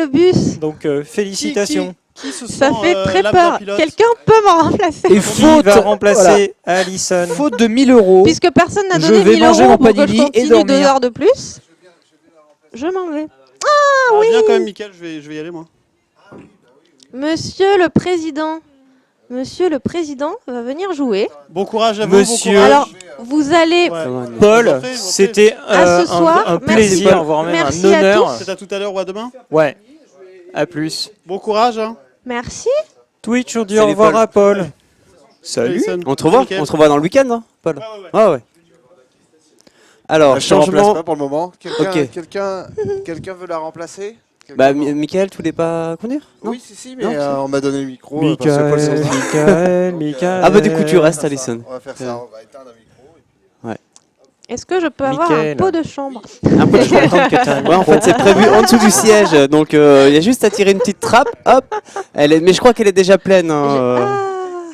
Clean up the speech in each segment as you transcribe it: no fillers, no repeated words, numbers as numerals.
bus. Donc félicitations. Qui se Ça sent, fait très l'âme peur. d'un pilote Quelqu'un peut m'en remplacer. Et Qui faute, va remplacer Alison? faute de 1000 euros. Puisque personne n'a Je donné vais 1000 manger euros mon pour que je panini et continue dormir. 2 heures de plus, je m'en vais. Ah, viens quand même, Mickaël, je vais y aller, moi. Monsieur le Président. Monsieur le Président va venir jouer. Bon courage à vous, Monsieur- bon courage. Alors, vous allez... Ouais. Paul, Je vous en prie. c'était À ce soir, un merci. plaisir, voire même Merci un à honneur. C'est à tout à l'heure ou à demain. Ouais. À plus. Bon courage. Hein. Merci. Twitch, on dit Salut, au revoir Paul. à Paul. Salut. Alison. On te revoit Mickaël. On te revoit dans le week-end, hein, Paul? Ouais. Ah ouais. Alors, Je te remplace changement. pas pour le moment. Ok. Quelqu'un veut la remplacer? Bah, Mickaël, tu voulais pas conduire? Non. Oui, si, mais Non, on m'a donné le micro. parce que Paul s'en va. Michael. Ah bah du coup, tu restes, Alison. On va faire ça, on va éteindre un micro. Est-ce que je peux avoir Mickaël. un pot de chambre? Un peu de Je vais attendre que t'aies un Ouais, en fait, c'est prévu en dessous du siège. Donc, il y a juste à tirer une petite trappe. Hop. Mais je crois qu'elle est déjà pleine. hein, Ah,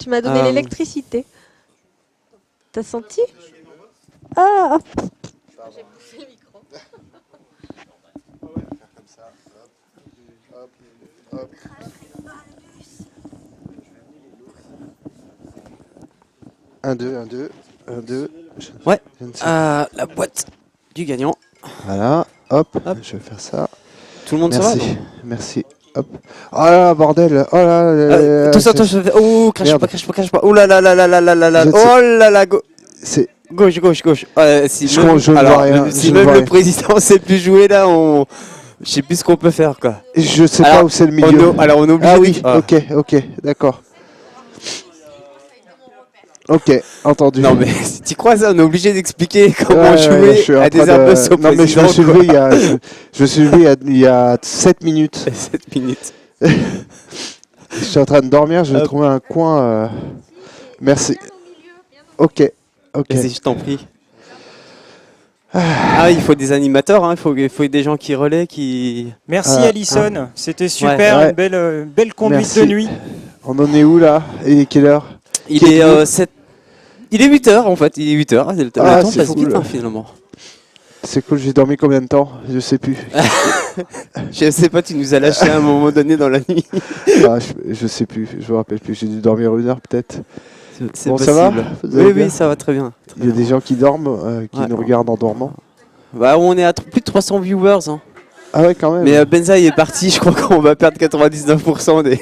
tu m'as donné euh, l'électricité. T'as senti? Ah. Un, deux. Ouais. Je ne sais pas. La boîte du gagnant. Voilà, hop, Hop. je vais faire ça. Tout le monde Merci, ça va? merci. Hop. Oh là, bordel. Oh là. Attention, attention. Oh, crache Merde. pas, crache pas, crache pas. Oh là là là là là là là là. Je Oh là là. C'est. Gauche. Si Je même, ne vois alors, rien, si je ne même vois le rien. président sait plus jouer là, je sais plus ce qu'on peut faire quoi. Je sais Alors, pas où c'est le milieu. Alors on est obligé. Ah oui, de- ok, d'accord. Ok, entendu. Non mais si tu crois ça, on est obligé d'expliquer comment Ouais, je jouer suis en à des train de- impressions Non mais je me suis levé je me suis levé il y a 7 minutes. 7 minutes. Je suis en train de dormir, je vais Hop. trouver un coin. Merci. Ok. Vas-y, je t'en prie. Ah, il faut des animateurs, hein. Il faut des gens qui relaient, qui. Merci Alison, c'était super, Ouais. une belle conduite Merci. de nuit. On en est où là? Il est quelle heure? Il est 7. Il est 8h en fait, il est 8h. Le temps c'est passe cool. vite hein, finalement. C'est cool, j'ai dormi combien de temps? Je sais plus. Je sais pas, tu nous as lâché à un moment donné dans la nuit. Ah, je sais plus, je me rappelle plus. J'ai dû dormir 1 heure peut-être. C'est Bon, possible. ça va? Vous allez bien Oui, ça va très bien. Il y a des gens qui dorment, qui Ouais. nous regardent en dormant. Bah, on est à plus de 300 viewers. Hein. Ah ouais, quand même. Mais Benzaï est parti, je crois qu'on va perdre 99% des.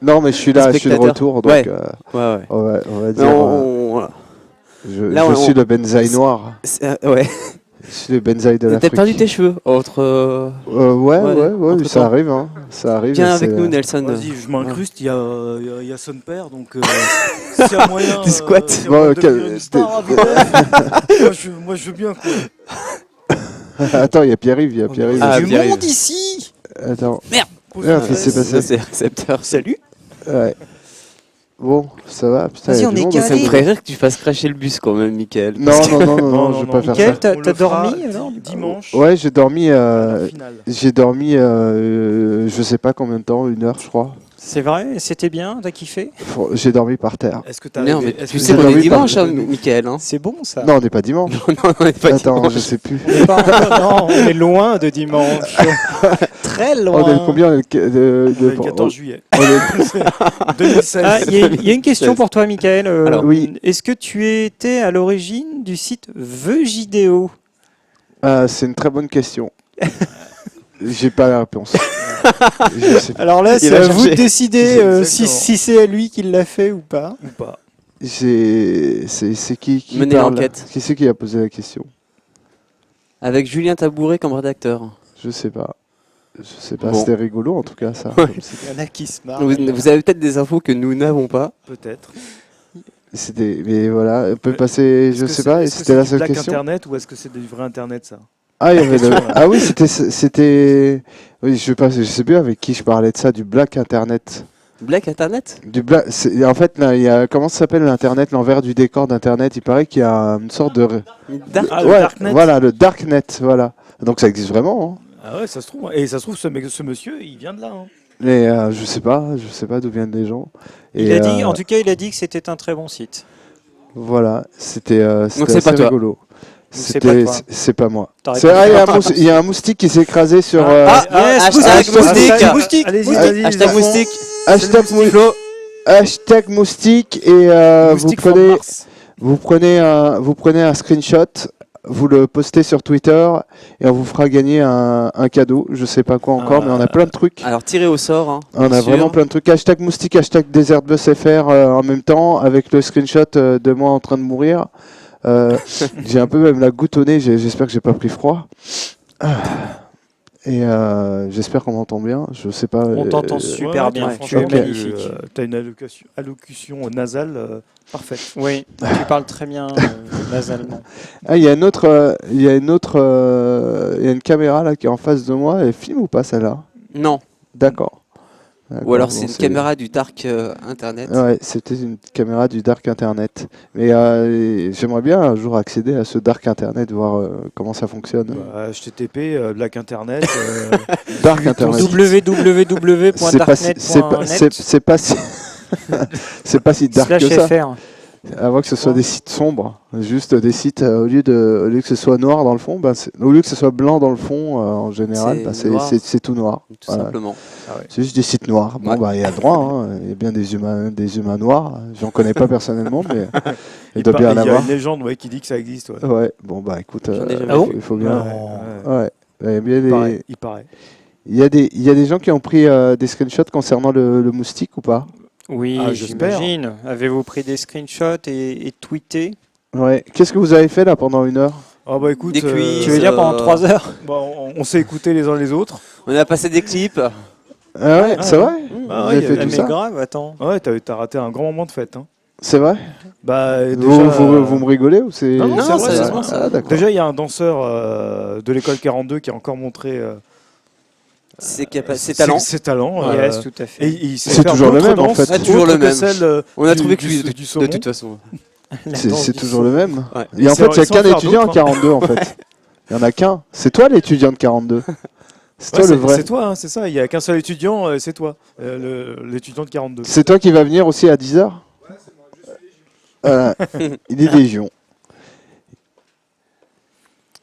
Non, mais je suis là, je suis de spectateurs. retour, donc Ouais. Ouais. on va dire. Mais voilà. Là, je on- suis le benzaï noir. Ouais. Je suis le benzaï de T'as l'Afrique. perdu tes cheveux entre. Ouais, entre ça temps. arrive, hein. Ça arrive. Viens c'est- avec nous, Nelson. Vas-y, je m'incruste, il y a son père, donc s'il y a moyen. Tu squattes. s'il y a Bon, moyen de ok, devenir une star à Villers, moi je veux bien quoi. Attends, il y a Pierre-Yves, Ah, du Pierre-Yves. monde ici. Attends. Merde, qu'est-ce qui s'est passé? Ça, c'est le récepteur. Salut. Ouais. Bon, ça va. Putain, Vas-y, il y a on du est monde. calé. Ça me ferait rire que tu fasses cracher le bus quand même, Mickaël. Non, je vais pas faire Mickaël, ça. t'as On le fera dormi alors dimanche. Ouais, j'ai dormi. à la finale. J'ai dormi, je sais pas combien de temps, 1 heure, je crois. C'est vrai, c'était bien, t'as kiffé? J'ai dormi par terre. Est-ce que t'as Non, mais rêvé- est-ce tu que sais t'as qu'on est dormi dimanche, par- hein, Mickaël. Hein. C'est bon ça. Non, on n'est pas dimanche. Non, on est pas Attends, dimanche. je sais plus. Non, on est loin de dimanche. Très loin. On est le combien le 14 juillet on est- 2016. Ah, il y a une question pour toi, Mickaël. Alors, oui. Est-ce que tu étais à l'origine du site Vegideo? C'est une très bonne question. J'ai pas la réponse. Je sais pas. Alors là, c'est va à vous de chercher. décider si Exactement. c'est à lui qui l'a fait ou pas. Ou pas. C'est qui Menez parle l'enquête. Qui c'est qui a posé la question? Avec Julien Tabouret comme rédacteur. Je sais pas. Bon. C'était rigolo en tout cas ça. Ouais. Il y en a qui se marrent. Vous avez peut-être des infos que nous n'avons pas. Peut-être. Mais voilà, on peut passer, Est-ce je que sais c'est- pas, et est-ce que c'était c'est la du seule black question. Internet ou est-ce que c'est du vrai Internet ça? Ah, il y avait question, là. ah oui, c'était. Oui, je sais plus avec qui je parlais de ça, du Black Internet. Black Internet. En fait, là, il y a comment ça s'appelle l'Internet, l'envers du décor d'Internet. Il paraît qu'il y a une sorte de. Ah, le ouais, Darknet. voilà, le Darknet, voilà. Donc ça existe vraiment. Hein. Ah ouais, ça se trouve. Et ça se trouve, ce monsieur, il vient de là. Hein. Mais je sais pas d'où viennent les gens. Et, Il a dit, en tout cas, il a dit que c'était un très bon site. voilà, c'était Donc c'est assez pas toi. rigolo. c'est pas toi. C'est pas moi. T'aurais C'est pu vrai, faire il y a un moustique qui s'est écrasé sur. Hashtag moustique. Allez-y, Ouais. Hashtag moustique. Hashtag moustique et vous prenez un screenshot, vous le postez sur Twitter et on vous fera gagner un cadeau. Je sais pas quoi encore, mais on a plein de trucs. Alors tiré au sort. Hein, On a bien sûr. vraiment plein de trucs. Hashtag moustique, hashtag DesertBusFR en même temps avec le screenshot de moi en train de mourir. J'ai un peu même la goutte au nez. J'espère que j'ai pas pris froid. Et j'espère qu'on m'entend bien. Je sais pas. On t'entend super bien. Tu es ok. magnifique. T'as une allocution nasale parfaite. Oui, tu parles très bien nasalement. Ah, il y a une caméra là qui est en face de moi. Elle filme ou pas celle-là? Non. D'accord. Ou alors c'est une caméra du dark internet. Ouais, c'était une caméra du dark internet. Mais j'aimerais bien un jour accéder à ce dark internet, voir comment ça fonctionne. HTTP, Black Internet. Dark internet. www.darknet.net C'est pas si c'est pas si dark que ça. /fr. Avant que ce soit des sites sombres, juste des sites au lieu que ce soit noir dans le fond, au lieu que ce soit blanc dans le fond, en général, c'est tout noir. Tout Voilà. simplement. C'est juste des sites noirs. Bon, Ouais. il y a le droit, hein. Il y a bien des humains noirs. J'en connais pas personnellement, mais il doit Il bien en y a avoir. une légende qui dit que ça existe. Ouais. Ouais, bon, écoute, J'en ai jamais Ah bon il faut bien. Ouais. Ouais. Il y a bien Il paraît. il y a des gens qui ont pris des screenshots concernant le moustique ou pas? Oui, Ah, j'espère. j'imagine. Avez-vous pris des screenshots et tweeté? Ouais. Qu'est-ce que vous avez fait là pendant 1 heure? Ah bah écoute, Des quiz. Tu veux dire pendant 3 heures? on s'est écoutés les uns les autres. On a passé des clips. Ah ouais, c'est vrai? Ah Vous ouais, avez fait il y a- tout Mais ça? grave, attends. Ouais, t'as raté un grand moment de fête. Hein. C'est vrai? Bah, déjà, Vous me rigolez ou c'est... Non, Non, c'est vrai, sérieusement, Ah, d'accord. Déjà, il y a un danseur de l'école 42 qui a encore montré Ses talents. ses talents. Yes, tout à fait. Et il sait C'est faire toujours le d'autres même, en danses fait. Ah, toujours autres le que même. celles, On a du- trouvé que du- lui, du de saumon. toute façon. La C'est danse du toujours le même. Ouais. Et en C'est fait, il n'y a sans qu'un faire étudiant en d'autres, hein. 42 en fait. Il n'y en a qu'un. C'est toi l'étudiant de 42. C'est Ouais, toi le vrai. c'est toi, hein, c'est ça. Il n'y a qu'un seul étudiant, c'est toi, l'étudiant de 42. C'est toi qui vas venir aussi à 10h? Voilà. Il est légion.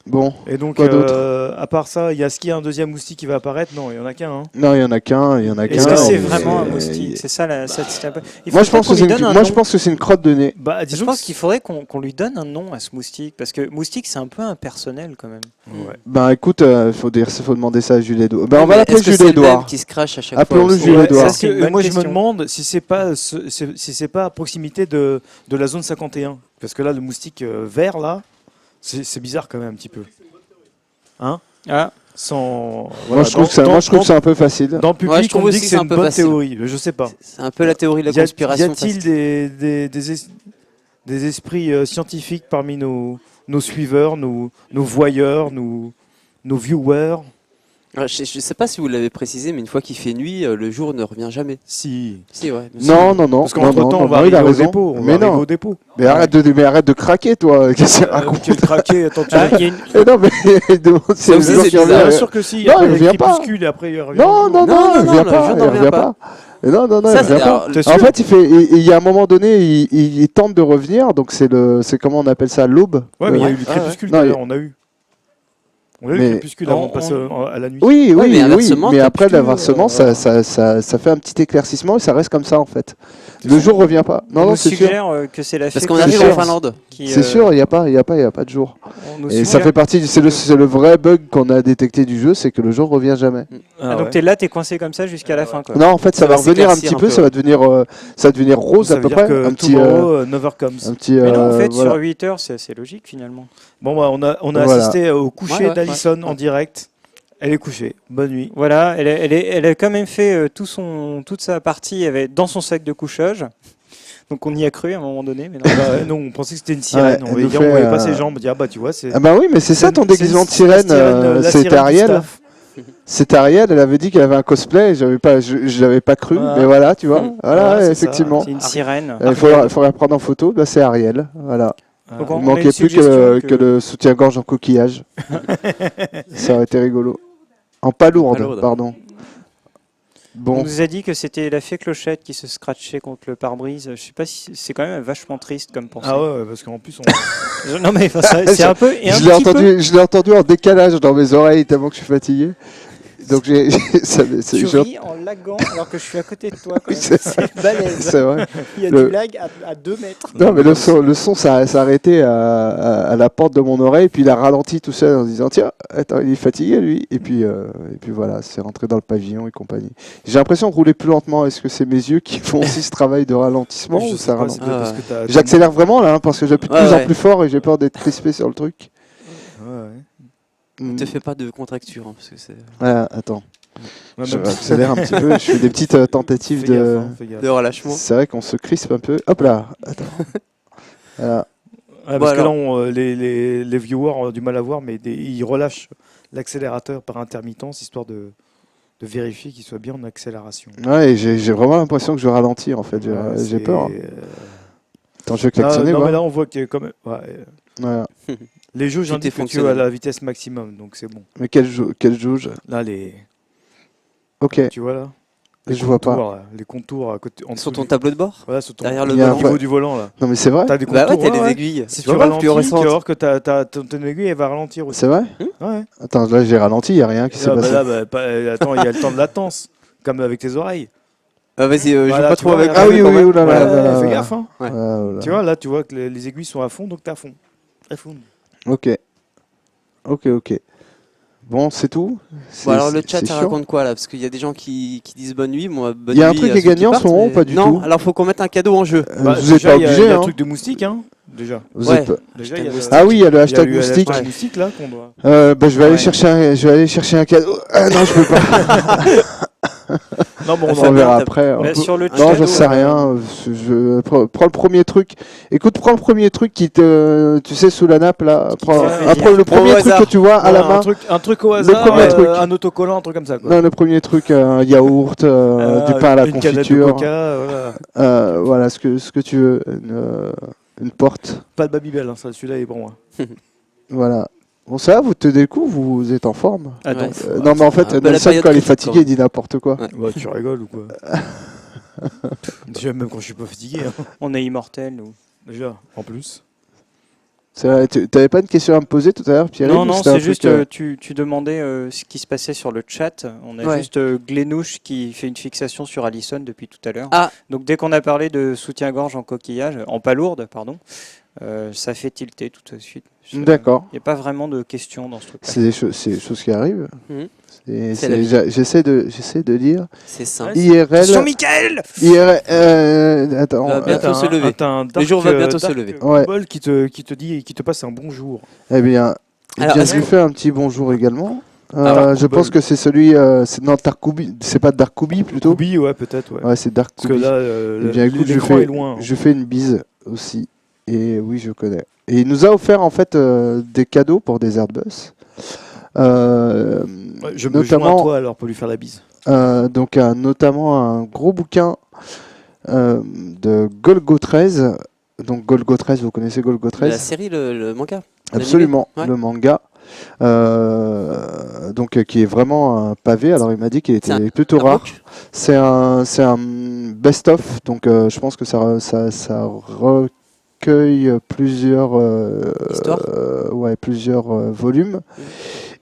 Bon. Et donc, Quoi d'autre à part ça, est-ce qu'il y a un deuxième moustique qui va apparaître? Non, il n'y en a qu'un. Hein. Non, il y en a qu'un. Il y en a Est-ce qu'un. que c'est et- vraiment un et- moustique? C'est ça, c'est un peu... Il Moi, je faudrait pense qu'on que lui c'est donne un une... Moi, nom. je pense que c'est une crotte de nez. Bah, Je disons pense que- qu'il faudrait qu'on lui donne un nom à ce moustique, parce que moustique, c'est un peu impersonnel quand même. Ouais. Ben écoute, faut demander ça à Jules Edouard. Ben on va Mais l'appeler est-ce que Jules c'est le même Edouard. qui se crache à chaque Appelons-le fois Jules Ouais, Edouard. parce c'est une que bonne moi, je me question. demande si c'est pas, si c'est pas à proximité de la zone 51. Parce que là, le moustique vert, là, c'est bizarre quand même un petit peu. Hein? Ah, Sans. Moi, je trouve que c'est un peu facile. Dans le public, Ouais, je trouve on me dit aussi que que c'est c'est un une peu bonne facile. théorie. Je sais pas. C'est un peu la théorie de la Y conspiration. a-t-il des esprits scientifiques parmi nos suiveurs, nos voyeurs, nos viewers? Je ne sais pas si vous l'avez précisé, mais une fois qu'il fait nuit, le jour ne revient jamais. Si. Si, ouais. bien sûr. Non. Parce qu'entre temps, on va il arriver a au raison. dépôt. On Mais va arriver non. au dépôt. Mais arrête de craquer, toi. Qu'est-ce que tu racontes? Quel craqué, attends, tu Ah, il y a une- Eh non, mais il demande si Ça le aussi, jour c'est qui revient. bizarre. Bien sûr que si. Non, Après, il y a revient pas. Crépuscule et après, il revient. Non, Non, il non, revient le pas. jour ne Il revient revient pas. pas. Non, il Ça, revient pas. alors, T'es En sûr? fait, il y a un moment donné, il tente de revenir, donc c'est comment on appelle ça, l'aube. Ouais, mais il y a eu le ouais. crépuscule Non, d'ailleurs, on a eu. On a eu le Mais- crépuscule avant de passer à la nuit. Oui, Ouais, mais oui, inversement, mais après crépuscule, l'inversement, ça fait un petit éclaircissement et ça reste comme ça en fait. Le jour revient pas. on Non, nous c'est sûr. suggère que c'est la Parce fée qu'on C'est arrive sûr. en Finlande. qui, C'est sûr, il y a pas de jour. on nous Et ça suggère- fait partie, c'est le vrai bug qu'on a détecté du jeu, c'est que le jour revient jamais. Ah, donc t'es coincé comme ça jusqu'à la fin, quoi. Non, en fait, ça Ça va va revenir un s'éclaircir petit un peu, peu, ça va devenir rose Ça à veut peu dire près, que un petit, tomorrow never comes. un petit. Mais non, en fait, voilà. sur 8 heures, c'est assez logique finalement. Bon, bah, on a Voilà. assisté au coucher Ouais, d'Alison en direct. Elle est couchée. Bonne nuit. Voilà, elle a quand même fait toute sa partie dans son sac de couchage. Donc on y a cru à un moment donné. Mais non. Bah, ouais, non, on pensait que c'était une sirène. Ouais, on elle voyait, nous on voyait fait, pas ses jambes. On dit, ah bah tu vois, c'est. Ah bah oui, mais c'est ça ton déguisement de sirène. la C'était sirène Ariel. Gustave. C'était Ariel. Elle avait dit qu'elle avait un cosplay. Je l'avais pas cru, Voilà. mais voilà, tu vois. Voilà, Voilà, c'est effectivement. C'est une sirène. Il faudra prendre en photo. Bah, c'est Ariel. Voilà. Donc, Il on a manquait une plus suggestion que le soutien-gorge en coquillage. Ça aurait été rigolo. En palourde, Palourde. pardon. On Bon, nous a dit que c'était la fée Clochette qui se scratchait contre le pare-brise. Je sais pas si c'est quand même vachement triste comme pensée. Ah ouais, parce qu'en plus, Non mais enfin, c'est un peu et un je l'ai petit peu. je l'ai entendu en décalage dans mes oreilles tellement que je suis fatigué. Donc Tu ris en laguant alors que je suis à côté de toi. Quand même. C'est balèze. c'est vrai. Il y a Le- du lag à 2 mètres. Non, mais le son s'est arrêté à la porte de mon oreille, puis il a ralenti tout seul en se disant tiens, attends, il est fatigué lui. Et puis voilà, c'est rentré dans le pavillon et compagnie. J'ai l'impression de rouler plus lentement. Est-ce que c'est mes yeux qui font aussi ce travail de ralentissement je ou sais ça pas, ralentit c'est peut-être parce que t'as- J'accélère vraiment là, hein, parce que j'appuie de Ouais, plus en ouais. plus fort et j'ai peur d'être crispé sur le truc. Ouais. Mm. Ne te fais pas de contracture, hein, parce que c'est Voilà, attends, Ouais, je même- accélère un petit peu. Je fais des petites tentatives Fais gaffe, de. hein, fais gaffe. de relâchement. C'est vrai qu'on se crispe un peu. Hop là, attends. Voilà. Ouais, Bon, parce que là, alors. les viewers ont du mal à voir, mais ils relâchent l'accélérateur par intermittence, histoire de vérifier qu'il soit bien en accélération. Ouais, et j'ai vraiment l'impression que je ralentis en fait. J'ai Ouais, j'ai c'est- peur. Attends, je vais klaxonner. non, voir. mais là, on voit que quand même... ouais, Voilà. les jauges Tout est indiquent que tu es à fonctionnel. la vitesse maximum, donc c'est bon. Mais quelle jauge? Là, Ok, tu vois là je vois pas. contours, là, les contours à côté, en Sur dessous ton tableau de bord voilà, sur ton derrière le Il y a un au volant. niveau du volant là. Non mais c'est vrai? T'as des contours. Bah ouais, t'as ouais. des aiguilles. Si tu vois, ralentis, tu vas fluorescentes. voir que ton aiguille elle va ralentir aussi. C'est vrai? Ouais. Attends, là j'ai ralenti, il n'y a rien qui s'est Ah, bah passé. là, attends, il y a le temps de latence, comme avec tes oreilles. Ah, vas-y, joue Voilà, pas tu trop vois, avec Ah moi, oui, quand oui, même. oulala. Ouais. là, là, Fais là. gaffe, hein. Ouais. Voilà. Tu vois, là, tu vois que les aiguilles sont à fond, donc t'es à fond. À fond. Ok. Ok. Bon, c'est tout? Bon, alors le chat, c'est ça chiant. raconte quoi là? Parce qu'il y a des gens qui disent bonne nuit. Moi, bonne Il y a un nuit truc à qui est ceux gagné en partent, ce moment mais- ou pas du non, tout alors faut qu'on mette un cadeau en jeu. Vous êtes déjà, pas il y a obligé, le hein. truc de moustique, hein. Déjà. Vous Ouais. êtes pas- Déjà, il y a le- Ah oui, il y a le il y a hashtag eu le moustique. hashtag moustique là qu'on doit. Bah, je vais aller Ouais. chercher un cadeau. Ah non, je peux pas. Non, mais On Fabien, verra t'as- après. Mais sur le Non, cadeau, j'en sais rien. Prends le premier truc. Écoute, prends le premier truc qui te, tu sais, sous la nappe là. Prends, fait après, le Prends au premier truc hasard. que tu vois à la Ouais, main. un truc au hasard, premier truc. un autocollant, un truc comme ça. Quoi. Non, le premier truc, un yaourt, du pain à la une canette de confiture. Coca, voilà. Voilà, ce que tu veux. Une porte. Pas de Babybel, hein, ça, celui-là est bon. Hein. Voilà. Bon, ça va, vous tenez le coup, vous êtes en forme. Ah, donc, Ouais. Non, mais en fait, un peu la Nelson, période quand il est critique, fatigué, quand il dit n'importe quoi. Ouais. Bah, tu rigoles ou quoi? Déjà, même quand je suis pas fatigué. Hein. on est immortel nous. Déjà, en plus. C'est vrai, t'avais pas une question à me poser tout à l'heure, Pierre? Non, c'est juste, tu demandais ce qui se passait sur le chat. On a Ouais. juste Glenouche qui fait une fixation sur Allison depuis tout à l'heure. Ah. Donc dès qu'on a parlé de soutien-gorge en coquillage, en palourde, pardon, ça fait tilter tout de suite. D'accord. Il n'y a pas vraiment de questions dans ce truc. C'est des choses qui arrivent. Mhm. C'est- la vie. J'essaie de lire. C'est simple. IRL. Michael Attends. Va bientôt se lever. Le jour va bientôt se lever. Ouais. Bol qui te dit, qui te passe un bonjour. Eh bien, Alors, je est-ce lui que- fais un petit bonjour également. Alors, Je pense que c'est celui. Non, Darkoubi. C'est pas Darkoubi plutôt. Koubi, ouais, peut-être, ouais. Ouais, c'est Parce que Darkoubi. là, Eh bien, écoute, l'écran est loin. je fais une bise aussi. Et oui, je connais. Et il nous a offert en fait des cadeaux pour des Airbus. Ouais, je me joins à notamment, toi alors pour lui faire la bise. donc notamment un gros bouquin de Golgo 13. Donc Golgo 13, vous connaissez Golgo La 13? série, le manga. Absolument, l'animé, le manga. Donc qui est vraiment un pavé. Alors il m'a dit qu'il C'est était plutôt un rare. book. C'est un best-of. Donc je pense que ça recueille plusieurs Histoires. ouais, plusieurs volumes.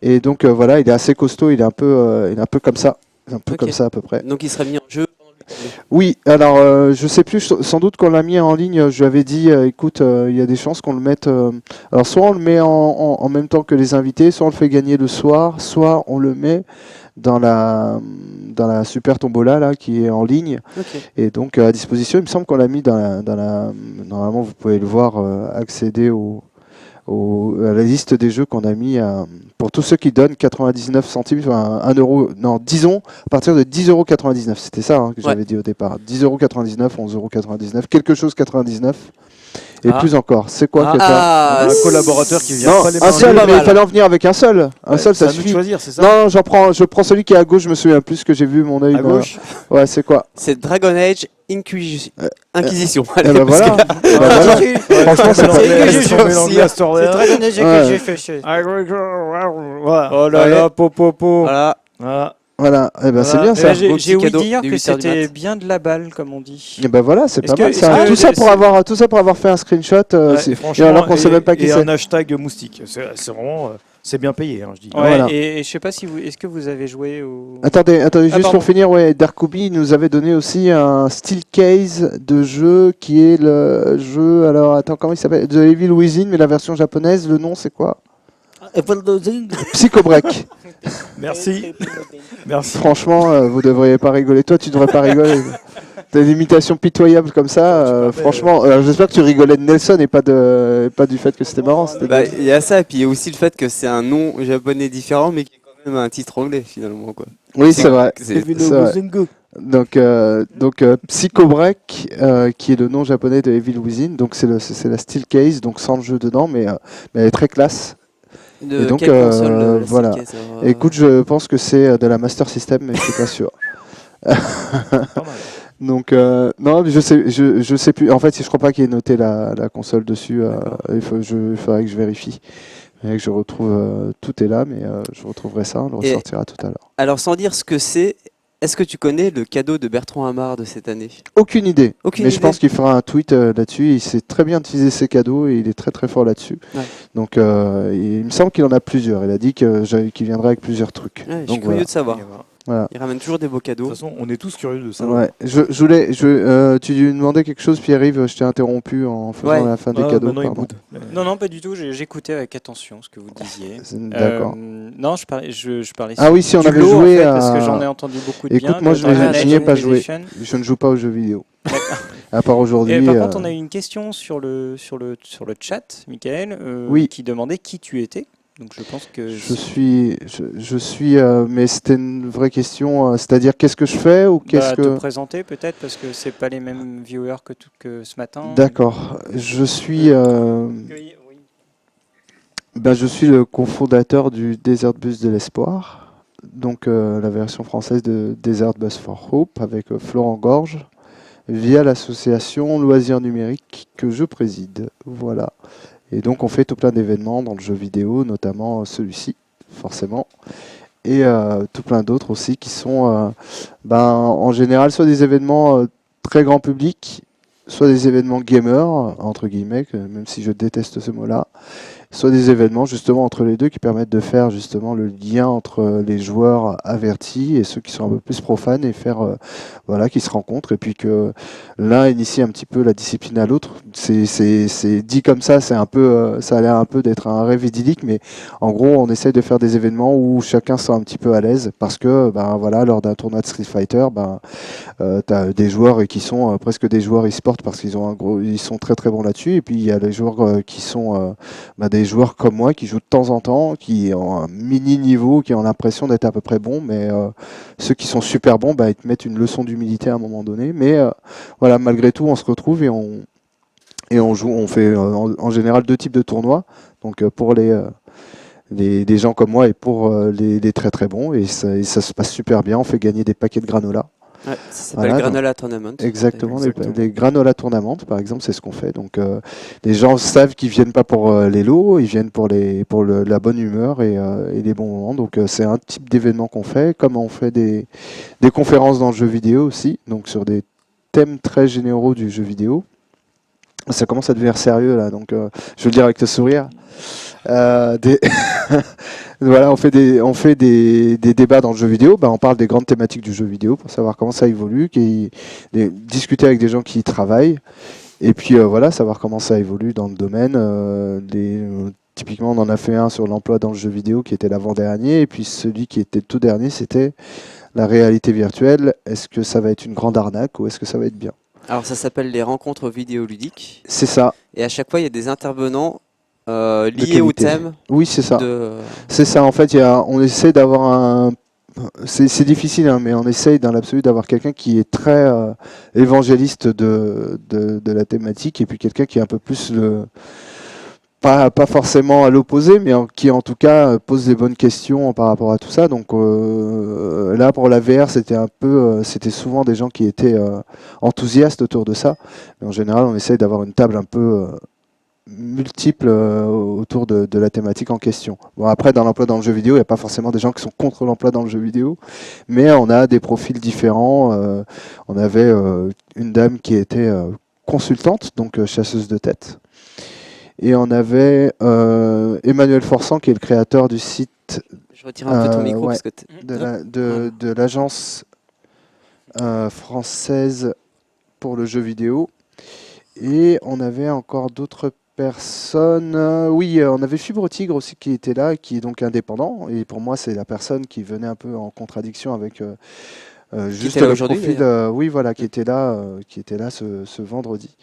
Et donc voilà, il est assez costaud. Il est un peu comme ça. Un peu Ok. comme ça à peu près. Donc il serait mis en jeu. Oui, alors je sais plus, sans doute qu'on l'a mis en ligne, je lui avais dit, écoute, il y a des chances qu'on le mette, alors soit on le met en même temps que les invités, soit on le fait gagner le soir, soit on le met dans la super tombola là, qui est en ligne, Ok. et donc à disposition, il me semble qu'on l'a mis normalement vous pouvez le voir, accéder à la liste des jeux qu'on a mis pour tous ceux qui donnent 99 centimes, enfin 1 euro, non, disons, à partir de 10,99 €. C'était ça hein, que j'avais dit au départ. 10,99 €, 11,99 €, quelque chose 99. Et plus encore. C'est quoi que t'as Un collaborateur qui vient Non, pas les un mains seul, vides. pas mais il mal. fallait en venir avec un seul. Un Ouais, seul, c'est à ça nous de suffit. choisir, c'est ça? Non, je prends celui qui est à gauche, je me souviens plus que j'ai vu mon œil. À gauche. Ouais, c'est quoi? C'est Dragon Age Inquisition. Eh Allez, ben parce voilà. que- Eh ben voilà. Franchement, c'est pas. Elles sont mélangées à cette heure C'est là. Dragon Age Ouais. que j'ai fait. Voilà. Oh là là, po. Voilà. Voilà. Voilà, eh ben, c'est Voilà. bien Eh ça. ben, j'ai beau petit ouï cadeau dire des que 8 heures du c'était mat. bien de la balle, comme on dit. Et ben voilà, c'est Est-ce pas que- mal est-ce ça. que Tout ça c'est- tout ça pour avoir fait un screenshot, Ouais, et franchement, alors qu'on sait même pas qui et c'est. un hashtag moustique. C'est vraiment, c'est bien payé, hein, je dis. Ouais, Voilà. et je sais pas si vous, est-ce que vous avez joué au... Attendez, juste pardon. pour finir, ouais, Darkoubi nous avait donné aussi un steel case de jeu qui est le jeu, alors attends, comment il s'appelle? The Evil Within, mais la version japonaise, le nom c'est quoi? Psycho Break. Merci. Merci. Franchement, vous devriez pas rigoler. Toi, tu devrais pas rigoler. T'as des imitations pitoyables comme ça, franchement, j'espère que tu rigolais de Nelson et pas du fait que c'était marrant. Bah, il y a ça, et puis il y a aussi le fait que c'est un nom japonais différent, mais qui est quand même un titre anglais finalement, quoi. Oui, c'est vrai. C'est- C'est vrai. Donc Psycho Break, qui est le nom japonais de Evil Within, donc c'est la steel case, donc sans le jeu dedans, mais elle est très classe. De Et donc, quelle console la voilà. Steelcase, alors, Écoute, je pense que c'est de la Master System, mais je suis pas sûr. Pas mal. Donc non, mais je sais plus. En fait, je crois pas qu'il y ait noté la console dessus. Il faudrait que je vérifie. Et que je retrouve. Tout est là, mais je retrouverai ça. On le Et- ressortira tout à l'heure. Alors, sans dire ce que c'est, est-ce que tu connais le cadeau de Bertrand Hamar de cette année? Aucune idée. Aucune Mais je idée. pense qu'il fera un tweet là-dessus. Il sait très bien utiliser ses cadeaux et il est très très fort là-dessus. Ouais. Donc il me semble qu'il en a plusieurs. Il a dit qu'il viendrait avec plusieurs trucs. Ouais, je suis Donc curieux voilà. de savoir. Voilà. Il ramène toujours des beaux De cadeaux. toute façon, on est tous curieux de savoir. Ouais. Tu lui demandais quelque chose, Pierre-Yves. Je t'ai interrompu en faisant Ouais. la fin des Ah, cadeaux. maintenant, il pardon. boude. Non, pas du tout. J'écoutais avec attention ce que vous disiez. D'accord. Non, je parlais. Ah oui, si on du avait lot, en joué fait, à... parce que j'en ai entendu beaucoup de Écoute, bien. moi, de je Dragon n'y ai Age pas joué. Inquisition. Je ne joue pas aux jeux vidéo. À part aujourd'hui. Et par contre, on a eu une question sur le chat, Michael, Oui. qui demandait qui tu étais. Donc je pense que je suis, mais c'était une vraie question. C'est-à-dire, qu'est-ce que je fais ou qu'est-ce te que... présenter peut-être parce que c'est pas les mêmes viewers que ce matin. D'accord. Je suis, Oui. je suis le cofondateur du Desert Bus de l'Espoir. Donc, la version française de Desert Bus for Hope avec Florent Gorge via l'association Loisirs Numériques que je préside. Voilà. Et donc on fait tout plein d'événements dans le jeu vidéo, notamment celui-ci, forcément, et tout plein d'autres aussi qui sont en général soit des événements très grand public, soit des événements gamers, entre guillemets, même si je déteste ce mot-là, soit des événements justement entre les deux qui permettent de faire justement le lien entre les joueurs avertis et ceux qui sont un peu plus profanes et faire qui se rencontrent et puis que l'un initie un petit peu la discipline à l'autre. C'est dit comme ça, c'est un peu ça a l'air un peu d'être un rêve idyllique, mais en gros on essaye de faire des événements où chacun soit un petit peu à l'aise parce que lors d'un tournoi de Street Fighter t'as des joueurs qui sont presque des joueurs e-sport parce ils sont très très bons là-dessus, et puis il y a les joueurs qui sont des joueurs comme moi qui jouent de temps en temps, qui ont un mini niveau, qui ont l'impression d'être à peu près bons, mais ceux qui sont super bons, ils te mettent une leçon d'humilité à un moment donné. Mais malgré tout, on se retrouve et on joue. On fait en général 2 types de tournois. Donc pour les gens comme moi et pour les très très bons, et ça se passe super bien. On fait gagner des paquets de granola. Ouais, ça s'appelle Granola Tournament. Exactement, les granola tournament par exemple, c'est ce qu'on fait. Donc les gens savent qu'ils viennent pas pour les lots, ils viennent pour la bonne humeur et les bons moments. Donc c'est un type d'événement qu'on fait, comme on fait des conférences dans le jeu vidéo aussi, donc sur des thèmes très généraux du jeu vidéo. Ça commence à devenir sérieux là, donc je vais le dire avec le sourire. Voilà, on fait des débats dans le jeu vidéo. On parle des grandes thématiques du jeu vidéo pour savoir comment ça évolue, discuter avec des gens qui y travaillent, et puis savoir comment ça évolue dans le domaine. Typiquement, on en a fait un sur l'emploi dans le jeu vidéo qui était l'avant-dernier, et puis celui qui était le tout dernier, c'était la réalité virtuelle. Est-ce que ça va être une grande arnaque ou est-ce que ça va être bien? Alors ça s'appelle les rencontres vidéoludiques. C'est ça. Et à chaque fois, il y a des intervenants liés qualité. au thème. Oui, c'est ça. De... C'est ça, en fait, on essaie d'avoir un... C'est difficile, mais on essaye dans l'absolu d'avoir quelqu'un qui est très évangéliste de la thématique, et puis quelqu'un qui est un peu plus pas forcément à l'opposé, mais qui en tout cas pose des bonnes questions par rapport à tout ça. Donc là, pour la VR, c'était souvent des gens qui étaient enthousiastes autour de ça. Mais en général, on essaye d'avoir une table un peu multiples autour de la thématique en question. Bon, après, dans l'emploi dans le jeu vidéo, il n'y a pas forcément des gens qui sont contre l'emploi dans le jeu vidéo, mais on a des profils différents. On avait une dame qui était consultante, donc chasseuse de tête. Et on avait Emmanuel Forçant, qui est le créateur du site Je retire un peu ton micro ouais, parce que de l'agence française pour le jeu vidéo. Et on avait encore d'autres personnes. Oui, on avait Fibre Tigre aussi qui était là, qui est donc indépendant. Et pour moi, c'est la personne qui venait un peu en contradiction avec juste était là le aujourd'hui, profil. Oui, voilà, qui était là ce vendredi.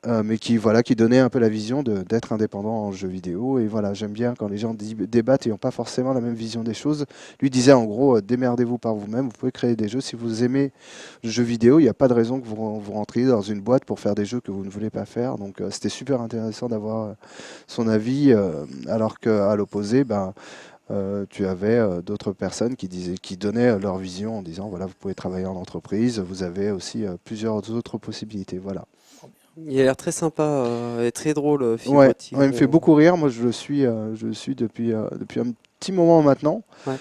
Mais qui donnait un peu la vision d'être indépendant en jeu vidéo. Et voilà, j'aime bien quand les gens débattent et n'ont pas forcément la même vision des choses. Lui disait en gros, démerdez-vous par vous-même, vous pouvez créer des jeux. Si vous aimez le jeu vidéo, il n'y a pas de raison que vous rentriez dans une boîte pour faire des jeux que vous ne voulez pas faire. Donc c'était super intéressant d'avoir son avis, alors qu'à l'opposé, tu avais d'autres personnes qui donnaient leur vision en disant voilà, vous pouvez travailler en entreprise, vous avez aussi plusieurs autres possibilités. Voilà. il a l'air très sympa et très drôle, Ouais, Fibre Tigre. il me fait beaucoup rire. Moi, je le suis depuis un petit moment maintenant. Ouais.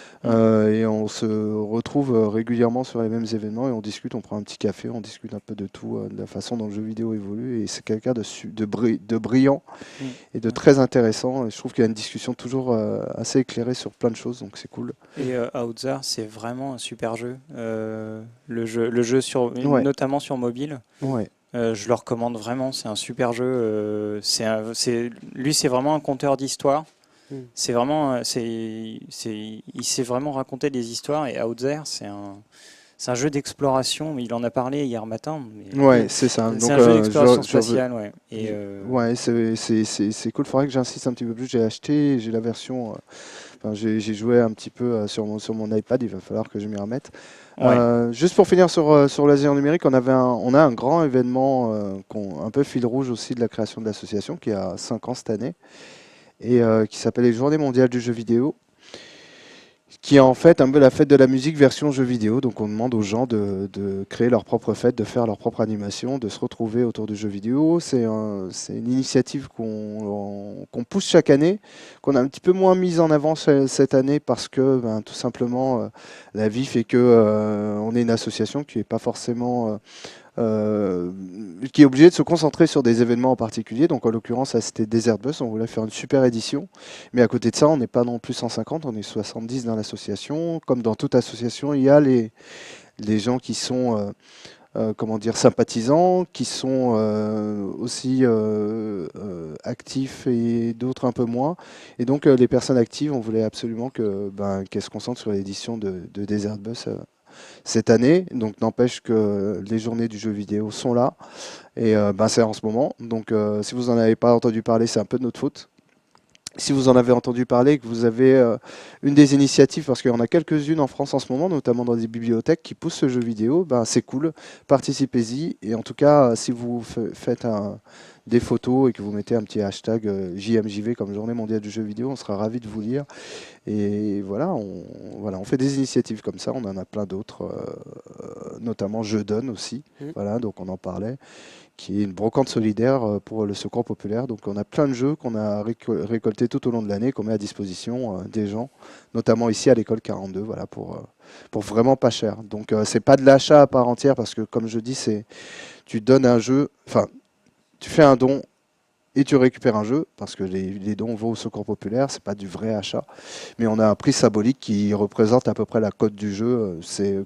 Et on se retrouve régulièrement sur les mêmes événements et on discute, on prend un petit café, on discute un peu de tout, de la façon dont le jeu vidéo évolue. Et c'est quelqu'un de brillant et de très intéressant. Et je trouve qu'il y a une discussion toujours assez éclairée sur plein de choses, donc c'est cool. Et Outzer, c'est vraiment un super jeu. Le jeu Ouais. notamment sur mobile. Ouais. Je le recommande vraiment, c'est un super jeu. Lui, c'est vraiment un conteur d'histoires. C'est vraiment, il sait vraiment raconter des histoires. Et Outzer, c'est un jeu d'exploration. Il en a parlé hier matin. Ouais, c'est ça. C'est Donc, un jeu d'exploration spatiale, ouais. Et ouais, c'est cool. Faudrait que j'insiste un petit peu plus. J'ai la version. Enfin, j'ai joué un petit peu sur mon iPad. Il va falloir que je m'y remette. Ouais. Juste pour finir sur l'Asie en numérique, on a un grand événement, un peu fil rouge aussi de la création de l'association, qui a 5 ans cette année, et qui s'appelle les Journées mondiales du jeu vidéo, qui est en fait un peu la fête de la musique version jeu vidéo. Donc on demande aux gens de créer leur propre fête, de faire leur propre animation, de se retrouver autour du jeu vidéo. C'est une initiative qu'on pousse chaque année, qu'on a un petit peu moins mise en avant cette année parce que tout simplement la vie fait que on est une association qui n'est pas forcément qui est obligé de se concentrer sur des événements en particulier. Donc en l'occurrence, ça c'était Desert Bus, on voulait faire une super édition. Mais à côté de ça, on n'est pas non plus 150, on est 70 dans l'association. Comme dans toute association, il y a les gens qui sont sympathisants, qui sont aussi actifs et d'autres un peu moins. Et donc les personnes actives, on voulait absolument qu'elles se concentrent sur l'édition de Desert Bus cette année. Donc n'empêche que les journées du jeu vidéo sont là. Et c'est en ce moment. Donc si vous n'en avez pas entendu parler, c'est un peu de notre faute. Si vous en avez entendu parler, que vous avez une des initiatives, parce qu'il y en a quelques-unes en France en ce moment, notamment dans des bibliothèques qui poussent ce jeu vidéo, c'est cool, participez-y. Et en tout cas, si vous faites des photos et que vous mettez un petit hashtag JMJV comme Journée mondiale du jeu vidéo, on sera ravis de vous lire. Et voilà, on fait des initiatives comme ça, on en a plein d'autres, notamment Je Donne aussi, voilà, donc on en parlait, qui est une brocante solidaire pour le secours populaire. Donc on a plein de jeux qu'on a récoltés tout au long de l'année, qu'on met à disposition des gens, notamment ici à l'école 42, voilà, pour vraiment pas cher. Donc c'est pas de l'achat à part entière, parce que comme je dis, tu donnes un jeu, enfin tu fais un don et tu récupères un jeu, parce que les dons vont au secours populaire, c'est pas du vrai achat. Mais on a un prix symbolique qui représente à peu près la cote du jeu,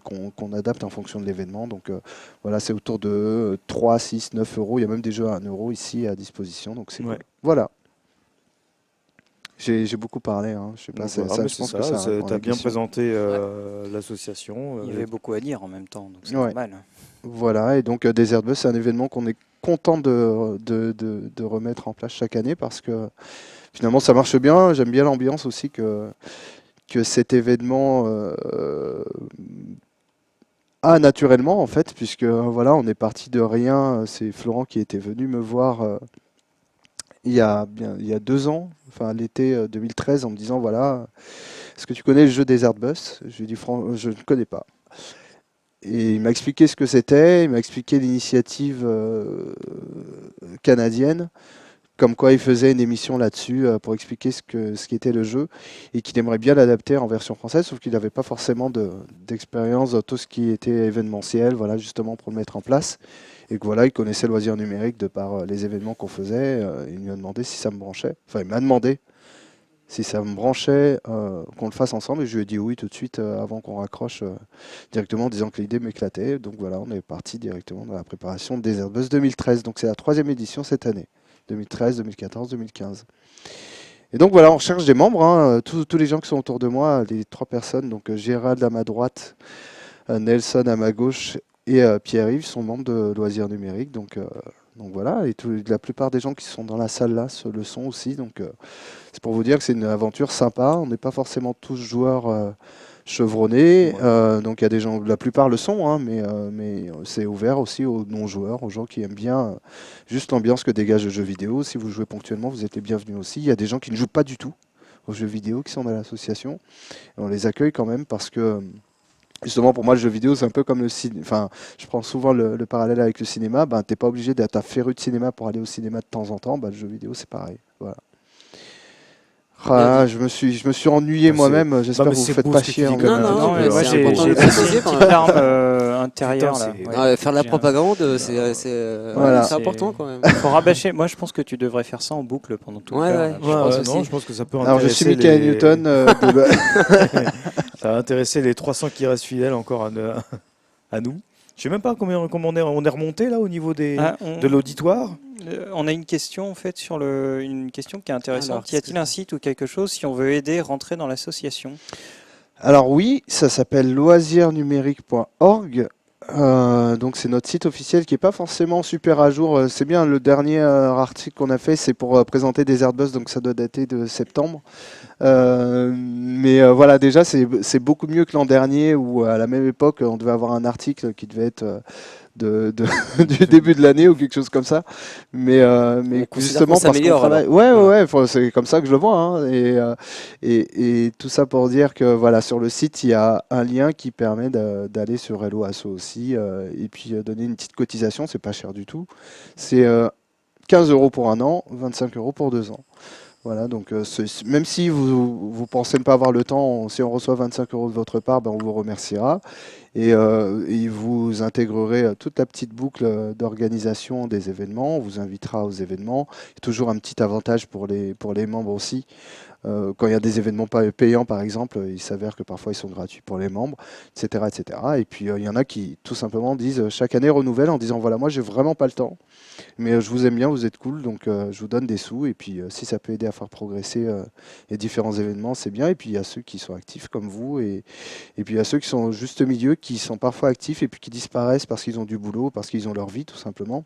qu'on adapte en fonction de l'événement. Donc voilà, c'est autour de 3, 6, 9 euros. Il y a même des jeux à 1 euro ici à disposition, donc c'est cool. Voilà. J'ai beaucoup parlé, hein. Je sais pas, je pense que ça tu as bien présenté l'association. Il y avait beaucoup à dire en même temps, donc c'est normal. Voilà, et donc Desert Bus, c'est un événement qu'on est content de remettre en place chaque année, parce que finalement ça marche bien. J'aime bien l'ambiance aussi que cet événement a naturellement, en fait, puisque voilà, on est parti de rien. C'est Florent qui était venu me voir il y a 2 ans, enfin l'été 2013, en me disant voilà, est-ce que tu connais le jeu Desert Bus? Je lui ai dit je ne connais pas. Et il m'a expliqué ce que c'était, il m'a expliqué l'initiative canadienne, comme quoi il faisait une émission là-dessus pour expliquer ce qu'était le jeu et qu'il aimerait bien l'adapter en version française, sauf qu'il n'avait pas forcément d'expérience dans tout ce qui était événementiel, voilà, justement pour le mettre en place. Et que voilà, il connaissait Loisirs Numériques de par les événements qu'on faisait. Il m'a demandé si ça me branchait. Enfin, il m'a demandé si ça me branchait qu'on le fasse ensemble. Et je lui ai dit oui tout de suite avant qu'on raccroche directement en disant que l'idée m'éclatait. Donc voilà, on est parti directement dans la préparation de Desert Bus 2013. Donc c'est la 3e édition cette année. 2013, 2014, 2015. Et donc voilà, on cherche des membres. Hein, tous les gens qui sont autour de moi, les 3 personnes, donc Gérald à ma droite, Nelson à ma gauche et Pierre-Yves sont membres de Loisirs Numériques. Donc voilà, et la plupart des gens qui sont dans la salle là le sont aussi. Donc c'est pour vous dire que c'est une aventure sympa. On n'est pas forcément tous joueurs chevronnés. Donc il y a des gens, la plupart le sont, hein, mais c'est ouvert aussi aux non-joueurs, aux gens qui aiment bien juste l'ambiance que dégage le jeu vidéo. Si vous jouez ponctuellement, vous êtes les bienvenus aussi. Il y a des gens qui ne jouent pas du tout aux jeux vidéo qui sont dans l'association. On les accueille quand même parce que justement, pour moi, le jeu vidéo, c'est un peu comme le cinéma. Enfin, je prends souvent le parallèle avec le cinéma. Ben, t'es pas obligé d'être un féru de cinéma pour aller au cinéma de temps en temps. Ben, le jeu vidéo, c'est pareil. Voilà. Ah, je me suis ennuyé moi-même. J'espère que vous ne faites pas chier. Non, mais moi, c'est j'ai important de des le préciser, petites quand même. larmes intérieures. Là. Ouais. Faire de la J'ai propagande, c'est c'est important quand même. Il faut rabâcher. Moi, je pense que tu devrais faire ça en boucle pendant tout le Ouais. Non, je pense que ça peut Alors, je intéresser suis Michael Newton. Ça va intéresser les 300 qui restent fidèles encore à nous. Je sais même pas comment on est remonté là au niveau de l'auditoire. On a une question en fait sur une question qui est intéressante. Alors, Y a-t-il un site ou quelque chose si on veut aider, rentrer dans l'association? Alors oui, ça s'appelle loisirsnumériques.org. Donc c'est notre site officiel qui est pas forcément super à jour. C'est bien le dernier article qu'on a fait, c'est pour présenter Desert Bus, donc ça doit dater de septembre. Mais voilà, déjà c'est beaucoup mieux que l'an dernier où à la même époque on devait avoir un article qui devait être du début de l'année ou quelque chose comme ça. Mais justement parce qu'on travaille. Ouais, c'est comme ça que je le vois. Hein. Et tout ça pour dire que voilà, sur le site il y a un lien qui permet d'aller sur Hello Asso aussi et puis donner une petite cotisation. C'est pas cher du tout. C'est 15 € pour un an, 25 € pour 2 ans. Voilà, donc même si vous pensez ne pas avoir le temps, si on reçoit 25 € de votre part, ben on vous remerciera et vous intégrerez toute la petite boucle d'organisation des événements. On vous invitera aux événements. Il y a toujours un petit avantage pour les membres aussi. Quand il y a des événements payants, par exemple, il s'avère que parfois ils sont gratuits pour les membres, etc., etc. Et puis il y en a qui tout simplement disent chaque année renouvellent en disant voilà, moi j'ai vraiment pas le temps, mais je vous aime bien, vous êtes cool, donc je vous donne des sous. Et puis si ça peut aider à faire progresser les différents événements, c'est bien. Et puis il y a ceux qui sont actifs comme vous, et puis il y a ceux qui sont juste au milieu, qui sont parfois actifs et puis qui disparaissent parce qu'ils ont du boulot, parce qu'ils ont leur vie tout simplement.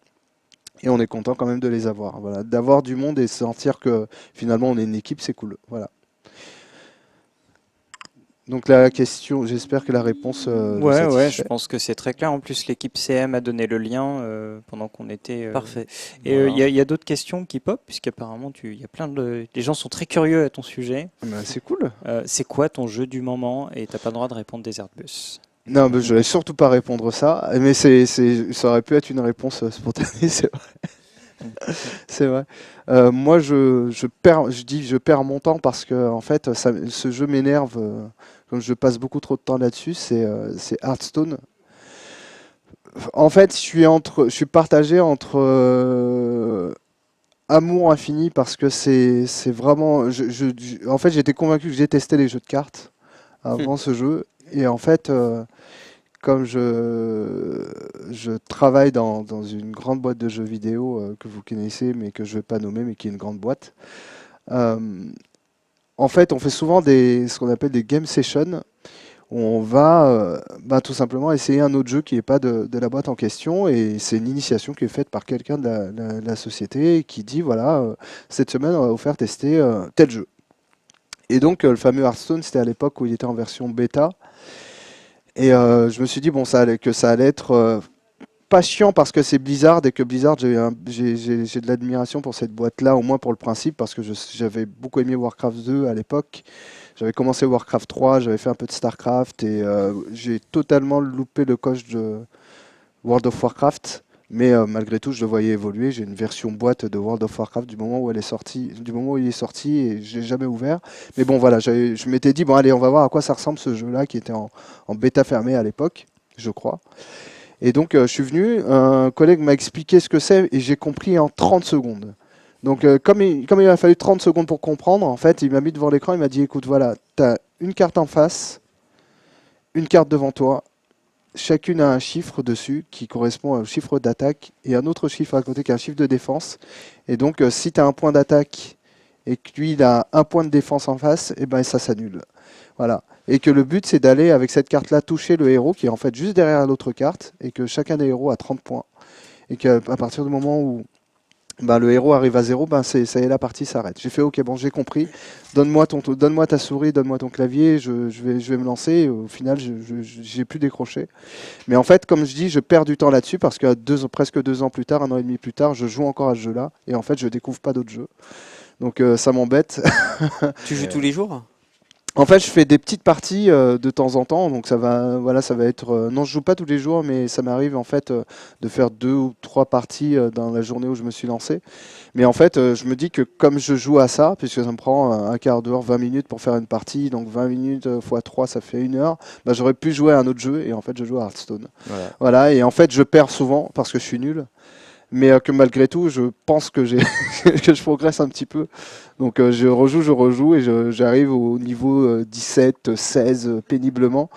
Et on est content quand même de les avoir. Voilà. D'avoir du monde et sentir que finalement on est une équipe, c'est cool. Voilà. Donc la question, j'espère que la réponse. Ouais, je pense que c'est très clair. En plus, l'équipe CM a donné le lien pendant qu'on était. Parfait. Et il y a d'autres questions qui pop, puisqu'apparemment il y a plein les gens sont très curieux à ton sujet. Bah, c'est cool. C'est quoi ton jeu du moment? Et t'as pas le droit de répondre Desert Bus. Non, mais je vais surtout pas répondre ça. Mais ça aurait pu être une réponse spontanée, c'est vrai. C'est vrai. Moi, je perds mon temps parce que en fait, ce jeu m'énerve. Comme je passe beaucoup trop de temps là-dessus, c'est Hearthstone. En fait, je suis partagé entre amour infini parce que c'est vraiment. En fait, j'étais convaincu que je détestais les jeux de cartes avant ce jeu. Et en fait, comme je travaille dans une grande boîte de jeux vidéo que vous connaissez, mais que je ne vais pas nommer, mais qui est une grande boîte, en fait, on fait souvent ce qu'on appelle des game sessions, où on va tout simplement essayer un autre jeu qui n'est pas de la boîte en question, et c'est une initiation qui est faite par quelqu'un de la société qui dit, voilà, cette semaine, on va vous faire tester tel jeu. Et donc, le fameux Hearthstone, c'était à l'époque où il était en version bêta. Et je me suis dit que ça allait être pas chiant parce que c'est Blizzard et que Blizzard, j'ai de l'admiration pour cette boîte-là, au moins pour le principe, parce que j'avais beaucoup aimé Warcraft 2 à l'époque. J'avais commencé Warcraft 3, j'avais fait un peu de Starcraft et j'ai totalement loupé le coche de World of Warcraft. Mais malgré tout, je le voyais évoluer. J'ai une version boîte de World of Warcraft du moment où elle est sortie, du moment où il est sorti, et je l'ai jamais ouvert. Mais bon, voilà, je m'étais dit bon, allez, on va voir à quoi ça ressemble ce jeu-là, qui était en bêta fermée à l'époque, je crois. Et donc, je suis venu, un collègue m'a expliqué ce que c'est, et j'ai compris en 30 secondes. Donc, comme il a fallu 30 secondes pour comprendre, en fait, il m'a mis devant l'écran, il m'a dit, écoute, voilà, tu as une carte en face, une carte devant toi, chacune a un chiffre dessus qui correspond au chiffre d'attaque et un autre chiffre à côté qui est un chiffre de défense. Et donc, si tu as un point d'attaque et que lui, il a un point de défense en face, et ben ça s'annule. Voilà. Et que le but, c'est d'aller, avec cette carte-là, toucher le héros qui est en fait juste derrière l'autre carte et que chacun des héros a 30 points. Et qu'à partir du moment où le héros arrive à 0, ça y est, la partie s'arrête. J'ai fait ok, bon, j'ai compris. Donne-moi ta souris, donne-moi ton clavier, je vais me lancer. Et au final, j'ai pu décrocher. Mais en fait, comme je dis, je perds du temps là-dessus parce que presque 2 ans plus tard, 1 an et demi plus tard, je joue encore à ce jeu-là. Et en fait, je découvre pas d'autres jeux. Donc ça m'embête. Tu joues tous les jours? En fait, je fais des petites parties de temps en temps, donc ça va être. Non, je joue pas tous les jours, mais ça m'arrive en fait de faire 2 ou 3 parties dans la journée où je me suis lancé. Mais en fait, je me dis que comme je joue à ça, puisque ça me prend un quart d'heure, 20 minutes pour faire une partie, donc 20 minutes x 3, ça fait 1 heure. J'aurais pu jouer à un autre jeu et en fait, je joue à Hearthstone. Voilà. Et en fait, je perds souvent parce que je suis nul. Mais que malgré tout, je pense que que je progresse un petit peu. Donc je rejoue et j'arrive au niveau 17, 16 péniblement.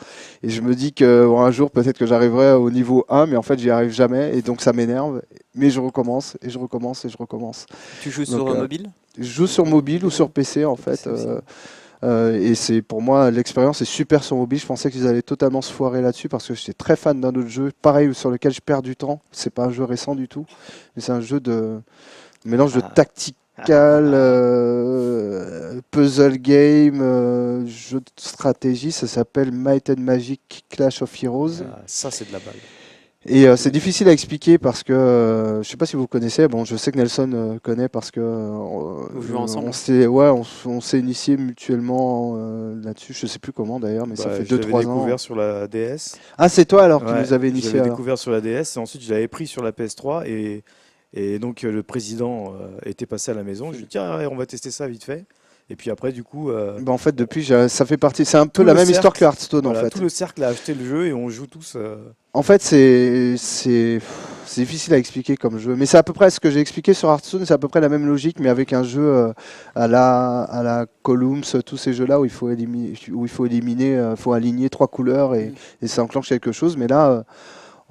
Et je me dis qu'un jour, peut-être que j'arriverai au niveau 1, mais en fait, j'y arrive jamais. Et donc ça m'énerve. Mais je recommence et je recommence et je recommence. Tu joues Donc, sur mobile? Je joue sur mobile ou sur PC en fait. Et c'est pour moi l'expérience est super sur mobile. Je pensais qu'ils allaient totalement se foirer là-dessus parce que j'étais très fan d'un autre jeu, pareil sur lequel je perds du temps. C'est pas un jeu récent du tout, mais c'est un jeu de mélange de tactical, puzzle game, jeu de stratégie. Ça s'appelle Might and Magic Clash of Heroes. Ça, c'est de la balle. Et c'est difficile à expliquer parce que je sais pas si vous connaissez. Bon, je sais que Nelson connaît parce que Vous jouez ensemble. on s'est initié mutuellement là-dessus. Je sais plus comment d'ailleurs, mais ça fait 2-3 ans. Je l'avais découvert sur la DS. Ah, c'est toi alors qui Ouais, nous avait je initié. l'avais découvert sur la DS et ensuite je l'avais pris sur la PS3 et donc le président était passé à la maison. Je lui ai dit tiens, on va tester ça vite fait. Et puis après, du coup. En fait, depuis, ça fait partie. C'est un peu tout la le même cercle, histoire que Hearthstone voilà, en fait. tout le cercle a acheté le jeu et on joue tous. En fait, c'est difficile à expliquer comme jeu, mais c'est à peu près ce que j'ai expliqué sur Hearthstone. C'est à peu près la même logique, mais avec un jeu à la Columns, tous ces jeux-là où il faut éliminer, faut aligner 3 couleurs et ça enclenche quelque chose. Mais là.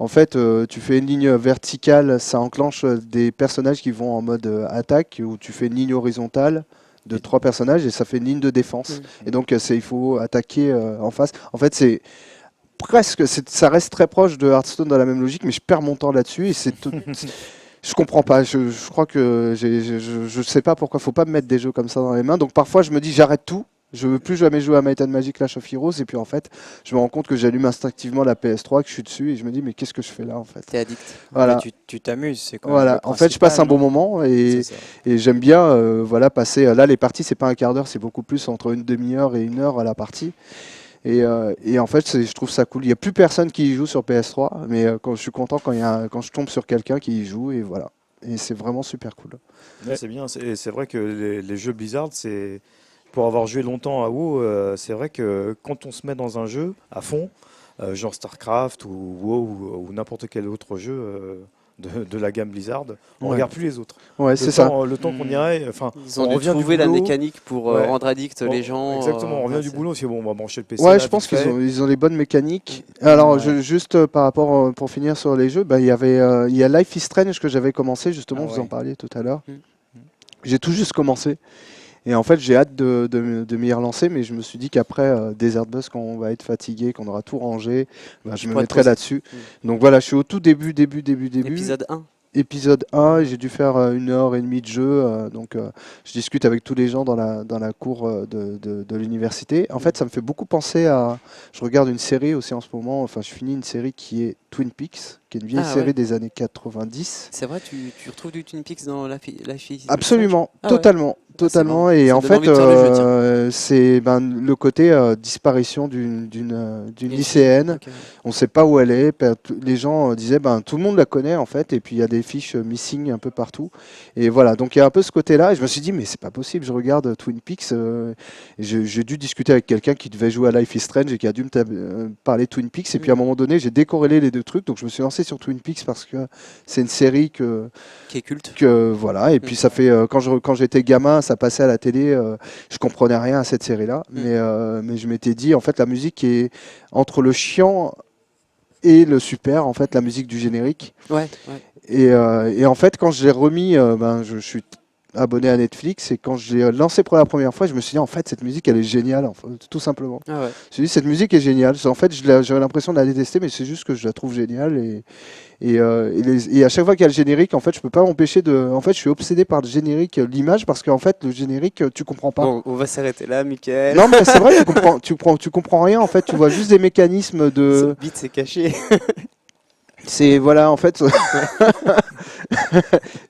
En fait, tu fais une ligne verticale, ça enclenche des personnages qui vont en mode attaque, ou tu fais une ligne horizontale de 3 personnages et ça fait une ligne de défense. Et donc, il faut attaquer en face. En fait, c'est presque, ça reste très proche de Hearthstone dans la même logique, mais je perds mon temps là-dessus et je comprends pas. Je crois que je sais pas pourquoi. Faut pas me mettre des jeux comme ça dans les mains. Donc parfois, je me dis, j'arrête tout. Je veux plus jamais jouer à Might and Magic Clash of Heroes et puis en fait je me rends compte que j'allume instinctivement la PS3, que je suis dessus et je me dis mais qu'est-ce que je fais là en fait. T'es addict. Voilà. Tu t'amuses, c'est quand même Voilà. le En fait je passe un bon principal, moment et j'aime bien passer. Là les parties c'est pas un quart d'heure, c'est beaucoup plus entre une demi-heure et 1 heure à la partie. Et en fait je trouve ça cool. Il n'y a plus personne qui y joue sur PS3, mais quand je suis content quand je tombe sur quelqu'un qui y joue et voilà. Et c'est vraiment super cool. Ouais, c'est bien. C'est vrai que les jeux Blizzard, c'est pour avoir joué longtemps à WoW, c'est vrai que quand on se met dans un jeu à fond, genre StarCraft ou WoW ou n'importe quel autre jeu de la gamme Blizzard, on regarde plus les autres. Ouais, c'est ça. Le temps qu'on y aille, enfin, Ils ont on dû revient du trouver la boulot. mécanique pour rendre addict les gens. Exactement, on revient du c'est- boulot, on se dit bon, on va brancher le PC. Ouais, là, je pense vite fait. qu'ils ont les bonnes mécaniques. Alors, Ouais. juste par rapport, pour finir sur les jeux, il y a Life is Strange que j'avais commencé, justement, vous en parliez tout à l'heure. J'ai tout juste commencé. Et en fait, j'ai hâte de m'y relancer, mais je me suis dit qu'après Desert Bus, quand on va être fatigué, qu'on aura tout rangé, je me pourrais te mettrai poser. là-dessus. Donc voilà, je suis au tout début. Épisode 1. Épisode 1, j'ai dû faire 1 heure et demie de jeu, donc je discute avec tous les gens dans la cour de l'université. En fait, ça me fait beaucoup penser à... Je regarde une série aussi en ce moment, enfin je finis une série qui est Twin Peaks, qui est une vieille Ah, série ouais. des années 90. C'est vrai, tu retrouves du Twin Peaks dans Life is Absolument, Strange. Ah ouais. totalement. Totalement, marrant. et Ça en me donne fait, envie de faire le jeu, tiens. c'est le côté disparition d'une lycéenne. Ok. On ne sait pas où elle est. Les gens disaient, tout le monde la connaît en fait, et puis il y a des fiches missing un peu partout. Et voilà, donc il y a un peu ce côté-là. Et je me suis dit, mais c'est pas possible. Je regarde Twin Peaks. Et j'ai dû discuter avec quelqu'un qui devait jouer à Life is Strange et qui a dû me parler de Twin Peaks. Et puis à un moment donné, j'ai décorrélé les deux trucs. Donc je me suis lancé sur Twin Peaks parce que c'est une série Qui est culte. voilà. Et puis ça fait quand j'étais gamin, ça passait à la télé. Je comprenais rien à cette série-là, mais je m'étais dit en fait la musique est entre le chiant et le super, en fait la musique du générique. Ouais. Et en fait quand je l'ai remis, je suis abonné à Netflix et quand je l'ai lancé pour la première fois, je me suis dit en fait cette musique elle est géniale, enfin, tout simplement. Ah ouais. Je me suis dit cette musique est géniale. En fait j'avais l'impression de la détester, mais c'est juste que je la trouve géniale et à chaque fois qu'il y a le générique, en fait, je peux pas m'empêcher de. En fait, je suis obsédé par le générique, l'image, parce qu'en fait, le générique, tu comprends pas. Bon, on va s'arrêter là, Mickaël. Non, mais c'est vrai, tu comprends rien. En fait, tu vois juste des mécanismes de. Cette bite, c'est caché. C'est voilà, en fait.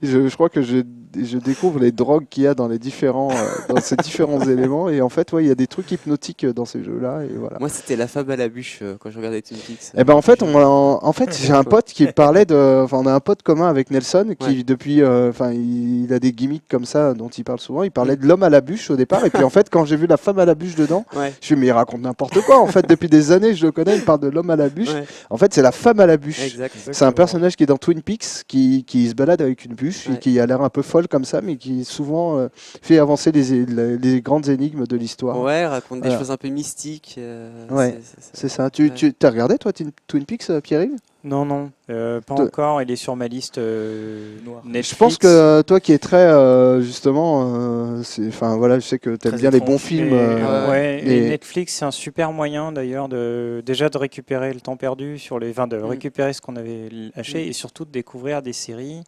Je crois que je découvre les drogues qu'il y a dans dans ces différents éléments. Et en fait, ouais, il y a des trucs hypnotiques dans ces jeux-là. Et voilà. Moi, c'était la femme à la bûche quand je regardais Twin Peaks. Eh ben en fait, j'ai un pote qui parlait de. Enfin, on a un pote commun avec Nelson qui Ouais. depuis, il a des gimmicks comme ça dont il parle souvent. Il parlait de l'homme à la bûche au départ, et puis en fait, quand j'ai vu la femme à la bûche dedans, Ouais. je me suis dit, mais il raconte n'importe quoi. En fait, depuis des années, je le connais. Il parle de l'homme à la bûche. Ouais. En fait, c'est la femme à la bûche. Exact. C'est un personnage qui est dans Twin Peaks, qui se balade avec une bûche et Ouais. qui a l'air un peu folle comme ça, mais qui souvent fait avancer les grandes énigmes de l'histoire. Ouais, raconte des Voilà. choses un peu mystiques. Ouais. C'est ça. Tu Ouais. as regardé toi Twin Peaks, Pierre-Yves? Non, pas Toi- encore. Il est sur ma liste Netflix. Je pense que toi qui es très justement, enfin voilà, je sais que tu aimes Très bien les étrange. bons films. Ouais, et- et Netflix, c'est un super moyen d'ailleurs déjà de récupérer le temps perdu de récupérer ce qu'on avait lâché et surtout de découvrir des séries.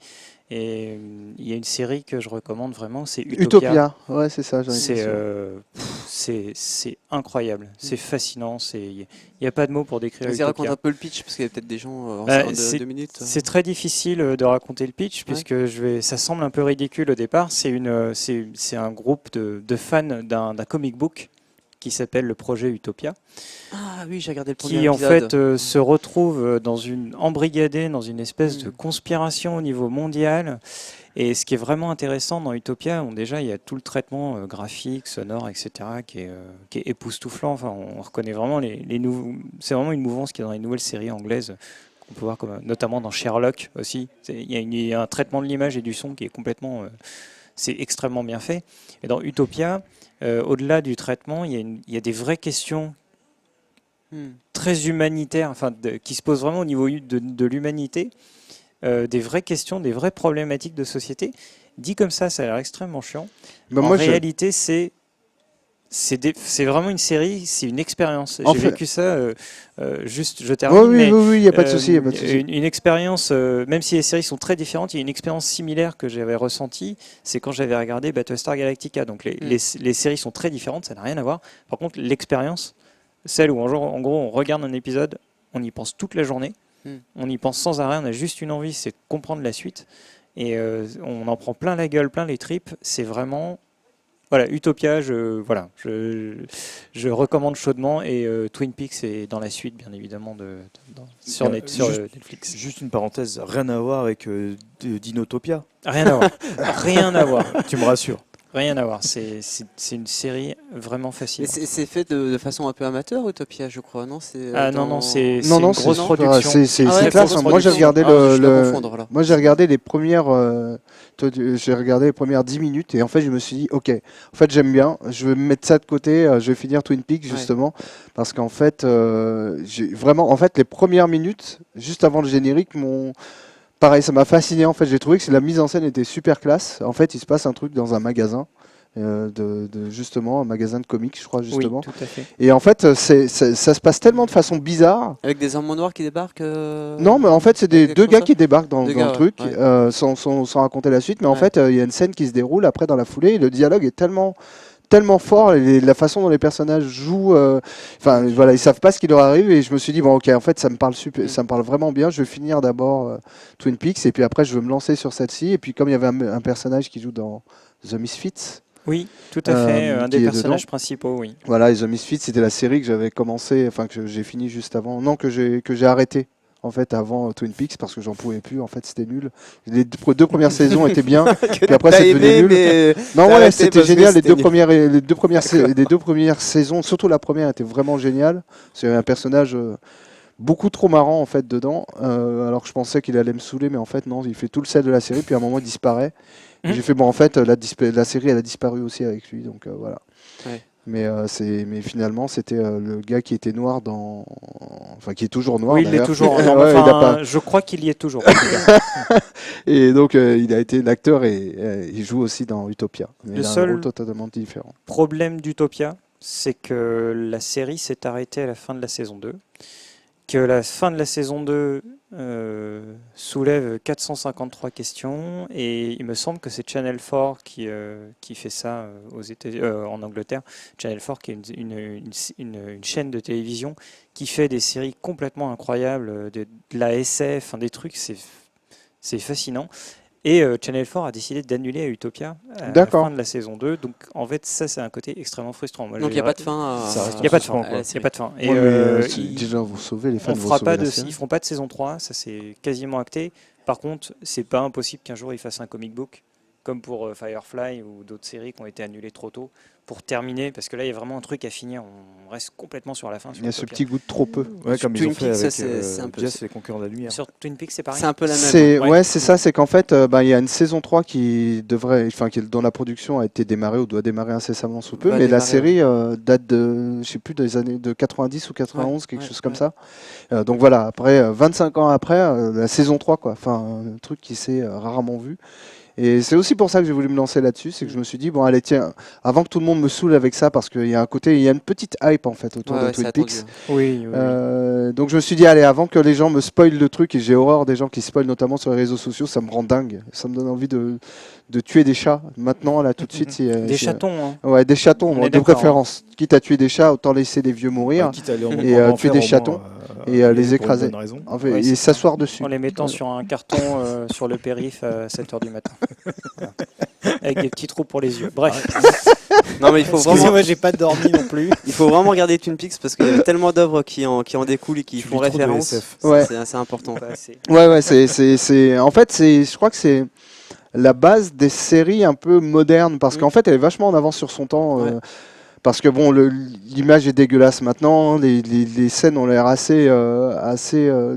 Et il y a une série que je recommande vraiment, c'est Utopia. Ouais, c'est ça. j'en ai C'est dit ça. c'est incroyable, c'est fascinant. Il n'y a pas de mots pour décrire Vas-y, raconte Utopia. un peu le pitch, parce qu'il y a peut-être des gens en Bah, de 2 minutes. C'est très difficile de raconter le pitch puisque ça semble un peu ridicule au départ. C'est un groupe de fans d'un comic book qui s'appelle le projet Utopia, Ah oui, j'ai regardé le premier qui en épisode. fait se retrouve embrigadé dans une espèce de Mm. conspiration au niveau mondial. Et ce qui est vraiment intéressant dans Utopia, déjà il y a tout le traitement graphique, sonore, etc. qui est époustouflant. Enfin, on reconnaît vraiment les nouveaux. C'est vraiment une mouvance qui est dans les nouvelles séries anglaises qu'on peut voir, notamment dans Sherlock aussi. Il y a un traitement de l'image et du son qui est complètement, c'est extrêmement bien fait. Et dans Utopia, au-delà du traitement, il y a des vraies questions très humanitaires, qui se posent vraiment au niveau de l'humanité. Des vraies questions, des vraies problématiques de société. Dit comme ça a l'air extrêmement chiant. Bah, En moi, réalité, c'est vraiment une série, c'est une expérience. En J'ai fait- vécu ça, juste, je Ouais, termine, oui, mais oui, il n'y a pas de souci. Y a pas de souci. une expérience, même si les séries sont très différentes, il y a une expérience similaire que j'avais ressentie, c'est quand j'avais regardé Battlestar Galactica. Donc les séries sont très différentes, ça n'a rien à voir. Par contre, l'expérience, celle où en gros on regarde un épisode, on y pense toute la journée, on y pense sans arrêt, on a juste une envie, c'est de comprendre la suite. Et on en prend plein la gueule, plein les tripes. C'est vraiment... Voilà, Utopia, je recommande chaudement. Et Twin Peaks est dans la suite, bien évidemment, sur Netflix. Juste une parenthèse, rien à voir avec Dinotopia. Rien à voir. Rien à voir. Tu me rassures. Rien à voir. C'est une série vraiment Mais fascinante. c'est fait de façon un peu amateur, Utopia, je crois, non? Non, c'est Non, une non, grosse c'est production. c'est Ah ouais, classe. grosse Moi, j'ai production. regardé Je dois confondre, là. Moi, j'ai regardé les premières. J'ai regardé les premières 10 minutes et en fait, je me suis dit, ok, en fait, j'aime bien. Je vais mettre ça de côté. Je vais finir Twin Peaks justement parce qu'en fait, j'ai vraiment, en fait, les premières minutes, juste avant le générique, pareil, ça m'a fasciné. En fait, j'ai trouvé que la mise en scène était super classe. En fait, il se passe un truc dans un magasin. Justement un magasin de comics, je crois, justement. Oui, tout à fait. Et en fait, ça se passe tellement de façon bizarre. Avec des hommes noirs qui débarquent Non, mais en fait, c'est quelque deux chose gars ça qui débarquent dans Deux le gars, truc, ouais. sans raconter la suite. Mais en Ouais. fait, il y a une scène qui se déroule après dans la foulée. Et le dialogue est tellement fort, la façon dont les personnages jouent, enfin voilà, ils savent pas ce qui leur arrive et je me suis dit bon ok, en fait ça me parle ça me parle vraiment bien. Je vais finir d'abord Twin Peaks et puis après je veux me lancer sur celle-ci. Et puis comme il y avait un personnage qui joue dans The Misfits. Oui, tout à fait, un qui des est personnages dedans. principaux, oui. Voilà, et The Misfits, c'était la série que j'avais commencé, enfin que j'ai fini juste avant, non que j'ai arrêté en fait avant Twin Peaks parce que j'en pouvais plus. En fait, c'était nul. Les deux premières saisons étaient bien, puis après T'as c'est devenu aimé, nul. mais Non, t'as ouais, arrêté c'était parce que génial. Les c'était deux nul. premières, les deux premières saisons, surtout la première, était vraiment géniale. C'est un personnage beaucoup trop marrant en fait dedans. Alors que je pensais qu'il allait me saouler, mais en fait non, il fait tout le sel de la série. Puis à un moment, il disparaît. Et j'ai fait bon, en fait, la série, elle a disparu aussi avec lui. Donc voilà. Ouais. Mais finalement, c'était le gars qui était noir enfin qui est toujours noir. Oui, il l'est d'ailleurs. toujours. Ouais, Non, il a enfin, pas- je crois qu'il y est toujours. en tout cas. Et donc, il a été l'acteur et il joue aussi dans Utopia. Mais Le il a un seul- rôle totalement différent. Problème d'Utopia, c'est que la série s'est arrêtée à la fin de la saison 2. Que la fin de la saison 2 soulève 453 questions et il me semble que c'est Channel 4 qui fait ça en Angleterre. Channel 4 qui est une chaîne de télévision qui fait des séries complètement incroyables, de la SF, enfin, des trucs, c'est fascinant. Et Channel 4 a décidé d'annuler à Utopia à la D'accord. fin de la saison 2. Donc en fait, ça c'est un côté extrêmement frustrant. Moi, Donc il n'y a pas de fin à... Ça reste Il n'y a pas de fin. suspens, quoi. Il n'y a pas de fin. Et Ouais, mais, ils- déjà, vous sauvez les fans. on vous fera sauvez pas la de, série. ils feront pas de saison 3, ça c'est quasiment acté. Par contre, c'est pas impossible qu'un jour ils fassent un comic book, comme pour Firefly ou d'autres séries qui ont été annulées trop tôt, pour terminer, parce que là il y a vraiment un truc à finir, on reste complètement sur la fin. Sur Il y a ce Utopia. petit goût de trop peu. Ouais, comme ils Twin ont fait Peaks, ça, avec c'est un peu- Jess et les Conquérants de la Lumière. Sur Twin Peaks c'est pareil. C'est un peu la même. C'est Ouais. ouais, c'est ça, c'est qu'en fait, il y a une saison 3 qui devrait, enfin, dont la production a été démarrée ou doit démarrer incessamment sous peu, Va mais la démarrer, série date de, je sais plus, des années de 90 ou 91, quelque ouais, chose comme ouais. ça. Donc voilà, après 25 ans après, la saison 3 quoi, enfin, un truc qui s'est rarement vu. Et c'est aussi pour ça que j'ai voulu me lancer là-dessus, c'est que je me suis dit bon allez tiens, avant que tout le monde me saoule avec ça, parce qu'il y a un côté, il y a une petite hype en fait autour Ouais, de ouais, c'est Twin attendu, Peaks. hein. Oui, oui. Donc je me suis dit, allez, avant que les gens me spoilent le truc, et j'ai horreur des gens qui spoilent notamment sur les réseaux sociaux, ça me rend dingue. Ça me donne envie de tuer des chats. Maintenant, là, tout de suite. Des chatons, hein. Ouais, des chatons, On moi, est de d'accord, préférence. Quitte à tuer des chats, autant laisser des vieux mourir. Quitte à aller en- Et, en tuer enfer des au moins, chatons et, les pour une écraser. bonne raison. En fait, Ouais, et c'est ça. s'asseoir dessus. En les mettant sur un carton sur le périph' à 7h du matin. Voilà. Avec des petits trous pour les yeux. Bref. Non, mais il faut vraiment, Excusez-moi, j'ai pas dormi non plus. il faut vraiment regarder Twin Peaks parce qu'il y a tellement d'œuvres qui en découlent et qui Tu font lis trop de référence. SF. Ouais. C'est assez important. Pas assez. Ouais, ouais, en fait, je crois que c'est la base des séries un peu modernes, parce qu'en fait, elle est vachement en avance sur son temps. Ouais. Parce que bon, l'image est dégueulasse maintenant, les scènes ont l'air assez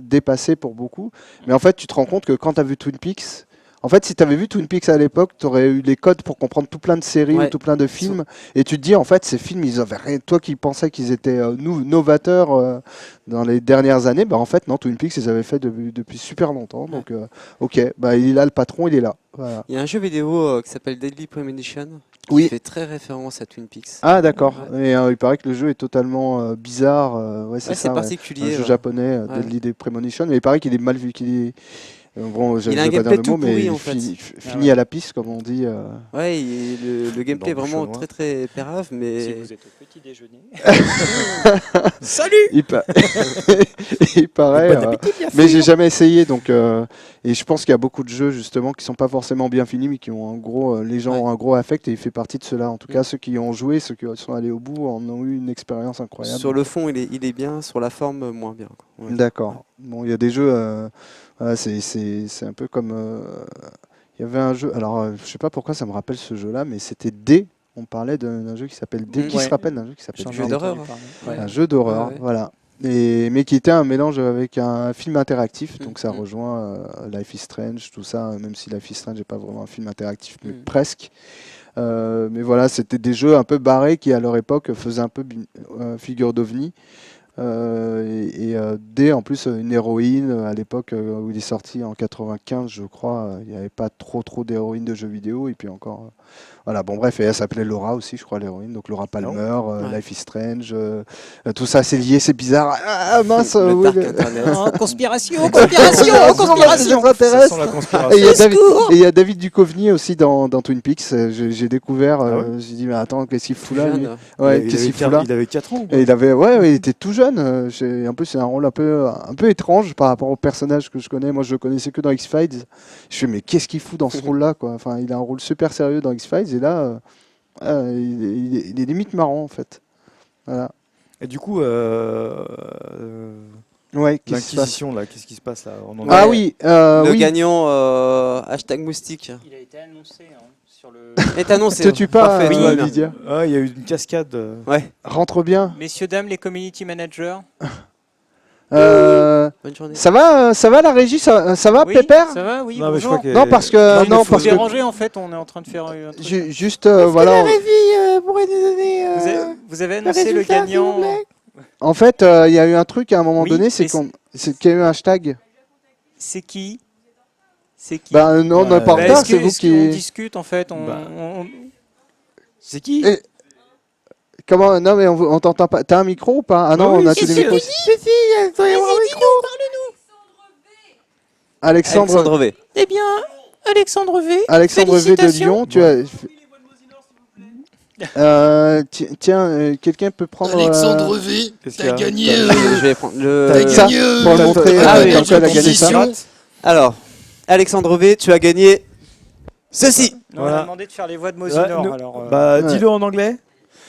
dépassées pour beaucoup. Mais en fait, tu te rends compte que quand tu as vu Twin Peaks, en fait, si tu avais vu Twin Peaks à l'époque, tu aurais eu les codes pour comprendre tout plein de séries Ouais. ou tout plein de films. Et tu te dis, en fait, ces films, ils avaient rien. Toi qui pensais qu'ils étaient novateurs dans les dernières années, bah en fait, non, Twin Peaks, ils avaient fait depuis super longtemps. Donc, ok, bah, il est là, le patron, il est là. Voilà. Il y a un jeu vidéo qui s'appelle Deadly Premonition qui Oui. fait très référence à Twin Peaks. Ah, d'accord. Ouais. Et il paraît que le jeu est totalement bizarre. Ouais, c'est Ouais, ça. c'est Ouais. particulier. Un jeu ouais. japonais, Ouais. Deadly Premonition, mais il paraît qu'il est mal vu, qu'il est... bon, je Il a un vais pas dire gameplay le tout mot, mais pourri, il en fait. finit à la piste, comme on dit. Ouais, le gameplay est Dans le vraiment chenois. très très pérave, Si mais vous êtes au petit déjeuner. Salut. Il paraît, Bon appétit, bien mais sûr. j'ai jamais essayé, donc et je pense qu'il y a beaucoup de jeux justement qui sont pas forcément bien finis, mais qui ont un gros, les gens Ouais. ont un gros affect, et il fait partie de ceux-là. En tout cas, ceux qui ont joué, ceux qui sont allés au bout, en ont eu une expérience incroyable. sur le fond, il est bien, sur la forme, moins bien. Quoi. Ouais. D'accord. Bon, il y a des jeux, voilà, c'est un peu comme, il y avait un jeu, alors je sais pas pourquoi ça me rappelle ce jeu-là, mais c'était D. On parlait d'un jeu qui s'appelle D. Qui Ouais. se rappelle d'un jeu qui s'appelle J'en ai D? Jeu d'horreur, entendu hein. parler. Un jeu d'horreur, Ouais, ouais. voilà. Mais qui était un mélange avec un film interactif, donc ça Mm. rejoint Life is Strange, tout ça, même si Life is Strange n'est pas vraiment un film interactif, mais Mm. presque. Mais voilà, c'était des jeux un peu barrés qui, à leur époque, faisaient un peu figure d'ovni. D en plus une héroïne à l'époque où il est sorti en 95 je crois, il n'y avait pas trop d'héroïnes de jeux vidéo et puis encore voilà bon bref et elle s'appelait Laura aussi je crois l'héroïne donc Laura Palmer, Life is Strange, tout ça c'est lié c'est bizarre mince Le oui, dark internet. conspiration, ça m'intéresse. Ça sent la conspiration. Et il y a David Duchovny aussi dans Twin Peaks. J'ai découvert, j'ai dit mais attends qu'est-ce qu'il fout là lui Jeune. Ouais, il, qu'est-ce avait qu'il fout là il avait 4 ans. ou quoi Et il avait il était tout jeune. En plus c'est un rôle un peu étrange par rapport au personnage que je connais. Moi je le connaissais que dans X-Files. Je fais mais qu'est-ce qu'il fout dans ce rôle là quoi. Enfin il a un rôle super sérieux dans X-Files et là il est limite marrant en fait. Voilà. Et du coup, Ouais. Qu'est-ce qui se passe l'inquisition là, qu'est-ce qui se passe là Ah oui. Le oui. gagnant hashtag moustique. Il a été annoncé sur le. Est annoncé. Te tue pas, Parfait, tout va bien. Lydia. Ah, il y a eu une cascade. Ouais. Rentre bien. Messieurs, dames, les community managers. Bonne journée. Ça va la régie, ça va Oui, Pépère ça va, oui, Non, mais je bonjour. crois que Non parce que Non, non faut parce que déranger en fait, on est en train de faire un truc. juste voilà. Vous avez annoncé le gagnant. En fait, il y a eu un truc à un moment Oui, donné, c'est et qu'il y a eu un hashtag. C'est qui? C'est qui? Bah non, on n'est pas en Bah, retard, est-ce c'est que- vous est-ce qu'on qui. discute en fait c'est qui Et- Comment Non mais on t'entend pas. T'as un micro ou pas Ah non, Oui, on a si, tous les si, micros. Alexandre Alexandre V. Eh bien, Alexandre V. Alexandre V de Félicitations. Lyon, tu as. Tiens, quelqu'un peut prendre. Alexandre V, Qu'est-ce qu'il y t'as a gagné. Je vais prendre le. T'as ça gagné, pour le montrer Ah oui, dans lequel elle a gagné ça. compétition. Alors, Alexandre V, tu as gagné ceci. Non, on Voilà. a demandé de faire les voix de Mosinor. nous- Alors, Bah, Ouais. dis-le en anglais.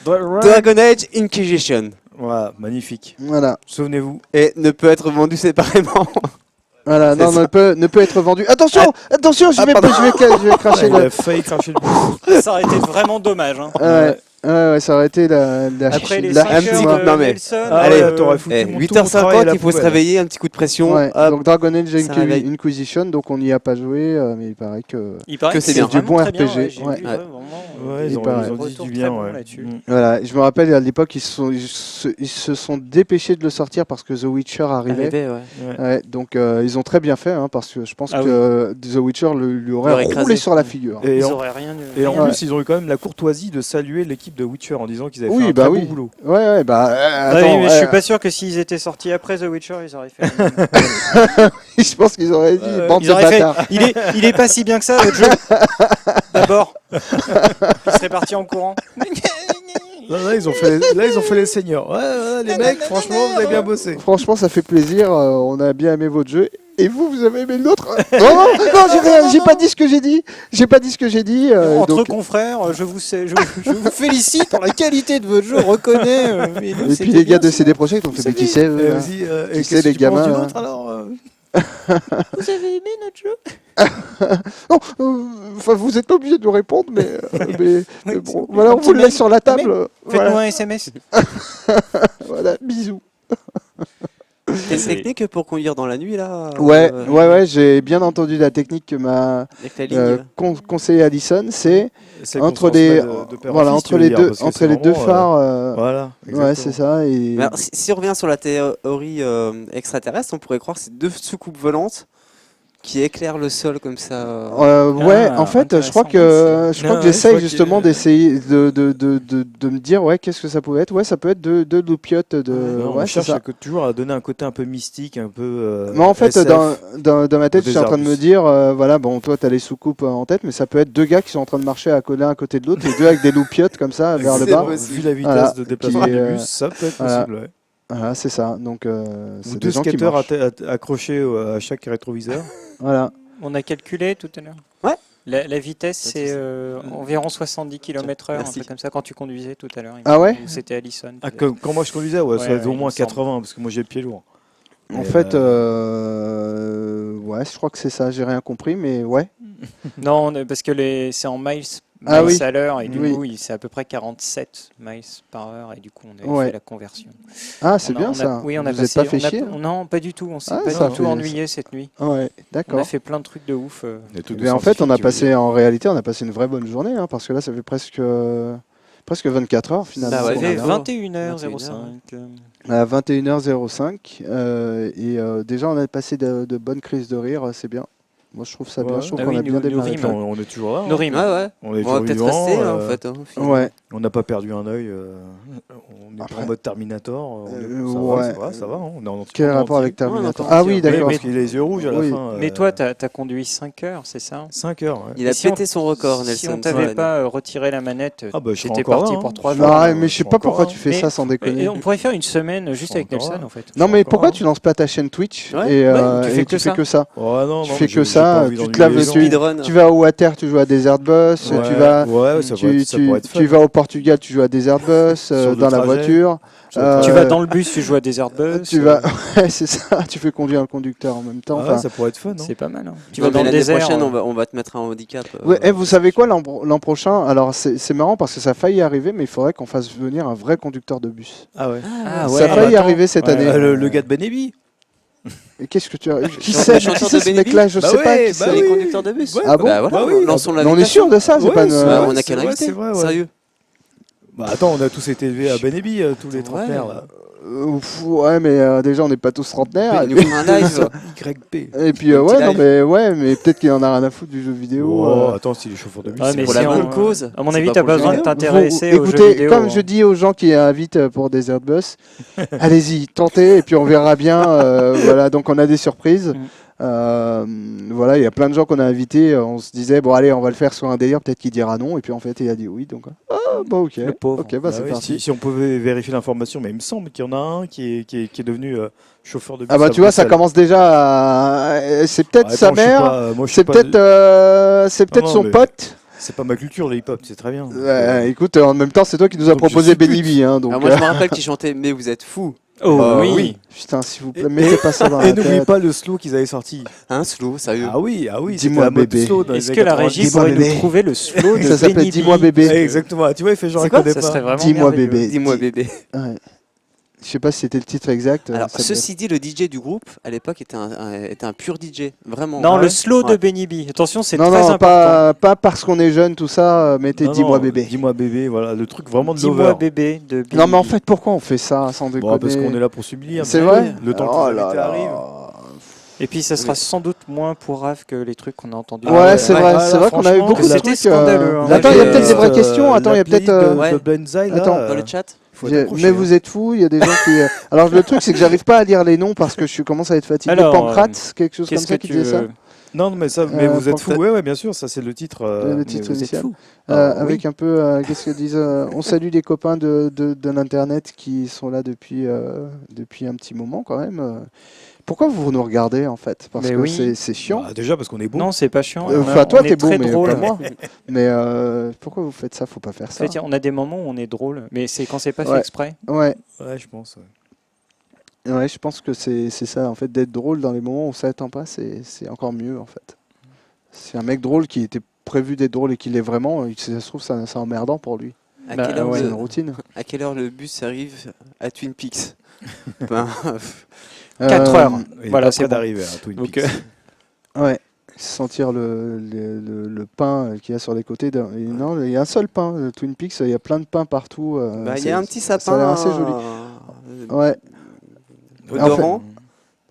Dragon Age Inquisition. Voilà, magnifique. Voilà, Souvenez-vous. Et ne peut être vendu séparément. voilà, C'est non, ça. ne peut être vendu. Attention, attention, je vais cracher Il le. a failli cracher le bouton. ça aurait été vraiment dommage. Hein. Ouais, ça aurait été la Après les la 5 un petit heures coup- de non, mais- Nelson, Ah Allez, ouais, t'aurais foutu Eh, tout mon travail à 8h50, la il faut se poubelle. réveiller, un petit coup de pression. Ouais, Hop. donc Dragon Age ça réveille. Inquisition, donc on n'y a pas joué, mais il paraît que. il paraît que que c'est c'est bien. bien. Du bon Très bien, RPG, ouais, j'ai ouais. vu, Ouais. vraiment, Ouais, Il ils ont paraît. dit Retour du très bien. bon Ouais. là-dessus. Mm. Voilà, je me rappelle à l'époque ils se sont dépêchés de le sortir parce que The Witcher arrivait. Arrivé, ouais. Ouais, donc ils ont très bien fait hein, parce que je pense Ah que The Witcher lui aurait L'aurait roulé écrasé. sur la figure. Et Ils en, auraient rien. et en rien- plus, ils ont eu quand même la courtoisie de saluer l'équipe de Witcher en disant qu'ils avaient Oui, fait un bah très oui. bon boulot. Ouais, bah Ah attends, oui, mais je suis pas sûr que s'ils étaient sortis après The Witcher, ils auraient fait. je pense qu'ils auraient dit bande Ils de auraient fait. bâtards. Il est pas si bien que ça, votre jeu. D'abord, ils seraient partis en courant. Là, ils ont fait les seniors. Ouais, les mecs, franchement, vous avez bien bossé. Franchement, ça fait plaisir. On a bien aimé votre jeu. Et vous avez aimé le nôtre Non, j'ai pas dit ce que j'ai dit. J'ai pas dit ce que j'ai dit. Entre donc- confrères, je vous félicite pour la qualité de votre jeu, je reconnais. Et puis les gars de CD Projekt ont fait mais qui c'est Et eux, là vas-y, Qui et c'est, qu'est-ce les que tu penses gamins, du hein nôtre, alors Vous avez aimé notre jeu Non, enfin vous êtes pas obligé de nous répondre, mais Oui, bon, voilà, on petit vous le mail. laisse sur la table. Faites-nous Voilà, un SMS. voilà, bisous. Quelle technique pour conduire dans la nuit, là Ouais, j'ai bien entendu la technique que m'a Avec la ligne. conseillé Alison, c'est C'est entre qu'on se les transmet de père en voilà fils, entre tu veux les dire, deux parce que entre c'est les deux vraiment, phares. Voilà, Ouais, c'est ça. Et Mais alors, si on revient sur la théorie extraterrestre, on pourrait croire que c'est deux soucoupes volantes qui éclairent le sol comme ça. ouais, Ah, en fait, je crois intéressant. que Ouais, je j'essaye crois justement qu'il- d'essayer de me dire ouais, qu'est-ce que ça pouvait être. Ouais, ça peut être deux loupiottes de Non, on ouais, c'est cherche ça. toujours à donner un côté un peu mystique, un peu. Mais en fait, SF. dans ma tête, ou je suis en train de me Airbus. dire, voilà, bon, toi, t'as les soucoupes en tête, mais ça peut être deux gars qui sont en train de marcher à coller un côté de l'autre, les deux avec des loupiottes comme ça, vers le C'est bas. possible. Vu la vitesse Voilà, de déplacement qui, du bus, ça peut être voilà. possible. Ouais. Voilà, c'est ça. Donc, Ou c'est des deux gens qui skateurs marchent. accrochés à chaque rétroviseur. Voilà. On a calculé tout à l'heure. Ouais. La vitesse, c'est environ 70 km/h, un Merci. truc comme ça, quand tu conduisais tout à l'heure. Ah ouais Ou c'était Allison. Ah, quand moi je conduisais, ouais, ça Ouais, faisait au il moins me semble. 80 parce que moi j'ai le pied lourd. En Et, fait, ouais, je crois que c'est ça. J'ai rien compris, mais ouais. Non, parce que c'est en miles, Ah miles oui. à l'heure, et du Oui. coup, c'est à peu près 47 miles par heure, et du coup, on avait Ouais. fait la conversion. Ah, c'est On a- bien on a- ça. Oui, on a Vous passé. êtes pas fait chier. Non, pas du tout. On s'est Ah, pas ça du tout fait- ennuyé cette nuit. Ouais, On d'accord. a fait plein de trucs de ouf. Mais en fait, on a passé, en réalité, on a passé une vraie bonne journée, hein, parce que là, ça fait presque 24 heures finalement. Bah ouais, Ça fait bravo. 21h05. à 21h05. Déjà, on a passé de bonnes crises de rire, c'est bien. Moi, je trouve ça bien. Ouais. Je trouve Ah qu'on oui, a bien nous démarré. rimes. On est toujours là. Nos rimes. Ouais. On est On va toujours peut-être vivants, rester en fait. finalement. Ouais. On n'a pas perdu un œil. On est Après. en mode Terminator. Ouais. Ça va. On est en Quel on est rapport entier. avec Terminator? Ouais, Ah oui, mais- d'accord. Parce qu'il a les yeux rouges à la Oui. fin. Mais toi, t'as conduit 5 heures, c'est ça? 5 heures. Ouais. Il a Et si on- pété son record, Nelson. Si on t'avait Ouais. pas retiré la manette, Ah bah, je serais j'étais encore parti là, pour hein. 3 Je jours. serais- Non, mais je sais pas encore pourquoi un. tu fais Mais- ça sans déconner. Et on pourrait faire une semaine juste avec Encore Nelson un. en fait. Non, mais encore pourquoi un. tu lances pas ta chaîne Twitch Ouais, et, tu fais et que tu fais ça. que ça? Ouais, non, Tu non, fais j'ai- que j'ai pas ça, envie tu d'ennuyer te laves les le gens. Speedrun. Tu vas au Water, tu joues à Desert Bus, Ouais, tu vas, ouais, ça pourrait être fun. tu vas au Portugal, tu joues à Desert Bus, Sur le dans la trajet. voiture. Sur le Tu Euh, vas dans le bus, tu joues à Desert Bus. Tu vas, ouais, c'est ça, tu fais conduire un conducteur en même temps. Ah, enfin, ça pourrait être fun, non? C'est pas mal. Hein. Tu Non, vas mais dans le l'année désert. prochaine, on va te mettre un handicap. ouais, vous savez quoi, l'an prochain, alors c'est marrant parce que ça a failli arriver, mais il faudrait qu'on fasse venir un vrai conducteur de bus. Ah ouais. Ah Ça a ouais. failli attends. arriver cette Ouais, année. Le gars de Benebi. Et qu'est-ce que tu as Qui Chanteur- c'est le chanteur de ce Benny mec-là? Je Bah sais ouais, pas qui bah c'est. C'est les oui. conducteurs de bus. Ouais, Ah bon Bah voilà, Bah oui. lançons Mais on est l'invitation. sûr de ça, c'est Ouais, pas une... c'est Bah, vrai. on a qu'à vrai, l'inviter. c'est vrai, ouais. Sérieux. Bah attends, on a tous été élevés à Benebi, tous les trentenaires là. Ouais, mais déjà on n'est pas tous trentenaires. Il nous fera un live. YP. Et puis Un petit ouais, non live. mais peut-être qu'il en a rien à foutre du jeu vidéo. Oh, attends, si les chauffeurs de bus. Ah, c'est mais pour si la on- bonne cause. À mon C'est avis, pas t'as pour pas le besoin de jeu. t'intéresser aux jeux Écoutez, vidéo. comme je dis aux gens qui invitent pour Desert Bus, allez-y, tentez et puis on verra bien. Voilà, donc on a des surprises. Voilà, il y a plein de gens qu'on a invités. On se disait bon allez, on va le faire sur un délire. Peut-être qu'il dira non et puis en fait il a dit oui. Donc bon ok, Le pauvre. ok, bah Bah c'est oui, parti. si on pouvait vérifier l'information, mais il me semble qu'il y en a un qui est devenu chauffeur de bus. Ah bah à tu vois, ça Bruxelles. commence déjà. C'est peut-être Ah, sa attends, je suis mère. pas- moi, je suis C'est pas- peut-être Non, son mais- pote. C'est pas ma culture, le hip-hop, c'est très bien. Écoute, en même temps, c'est toi qui nous as Donc, je proposé suppute. Benny B. Hein, donc, Alors moi, je me rappelle qu'il chantait Mais vous êtes fous. Oh oui. oui. Putain, s'il vous plaît, mettez pas ça dans Et la n'oubliez tête. pas le slow qu'ils avaient sorti. Hein, slow, sérieux. Ah oui, c'était Dis-moi, la mode bébé. slow dans les Est-ce années que la 90. régie Dis-moi, pourrait bébé. nous trouver le slow de Ça s'appelle Benny Dis-moi, B? bébé. Exactement, tu vois, il fait genre C'est il quoi connaît Ça pas. serait vraiment Dis-moi, merveilleux. bébé. Dis-moi bébé. Ouais. Je sais pas si c'était le titre exact. Alors, ça ceci dit, le DJ du groupe, à l'époque, était un pur DJ. Vraiment. Non, Ah le ouais slow de Ouais. Benny B. Attention, c'est Non, très non, important. pas parce qu'on est jeune, tout ça. Mettez Non, Dis-moi non, bébé. Dis-moi bébé, voilà, le truc vraiment de Dis-moi l'over. bébé de Benny Non, mais en B. fait, pourquoi on fait ça sans déconner? Bon, parce qu'on est là pour subir. C'est mais vrai. Le temps Oh que les là invités là. arrivent. Et puis, ça sera sans doute moins pourrave que les trucs qu'on a entendus. Ouais, c'est ouais. vrai, Ah, c'est là, vrai qu'on avait franchement, beaucoup de c'était trucs. scandaleux, hein. Attends, il y a Moi, peut-être j'ai, des vraies questions. Attends, il y a peut-être. Ouais. De Blindside, là. Attends, Dans le chat. faut être Mais accroché, vous êtes fous, il y a des gens qui. Alors le truc c'est que j'arrive pas à lire les noms parce que je commence à être fatigué. Alors, Pancrate, quelque chose comme Qu'est-ce que ça qui tu disait ça. veux Non, mais ça, mais vous êtes fous. Pancrate. Ouais, bien sûr, ça c'est le titre. Le mais titre vous êtes initial. fous. Ah, Avec oui. un peu, qu'est-ce qu'ils disent on salue les copains de l'internet qui sont là depuis un petit moment quand même. Pourquoi vous nous regardez en fait? Parce Mais que oui. c'est chiant. Bah, déjà parce qu'on est beau. Non, c'est pas chiant. Enfin, toi on est t'es beau, très mais drôle. pas moi. Mais pourquoi vous faites ça? Faut pas faire En ça. fait, on a des moments où on est drôle, mais c'est quand c'est pas fait Ouais. exprès. Ouais. Ouais, je pense. Ouais. Ouais, je pense que c'est ça, en fait, d'être drôle dans les moments où ça attend pas, c'est encore mieux, en fait. C'est un mec drôle qui était prévu d'être drôle et qui l'est vraiment, et si ça se trouve, c'est emmerdant pour lui. À Bah, quelle heure ouais. C'est le- une routine. À quelle heure le bus arrive à Twin Peaks? Ben, 4 heures. Il est Voilà, pas c'est près bon. d'arriver à Twin Donc, Peaks. Ouais. Sentir le pain qu'il y a sur les côtés. Non, il y a un seul pain. Le Twin Peaks, il y a plein de pain partout. bah, il y a un petit sapin. Ça a l'air assez joli. Ouais, Odorant.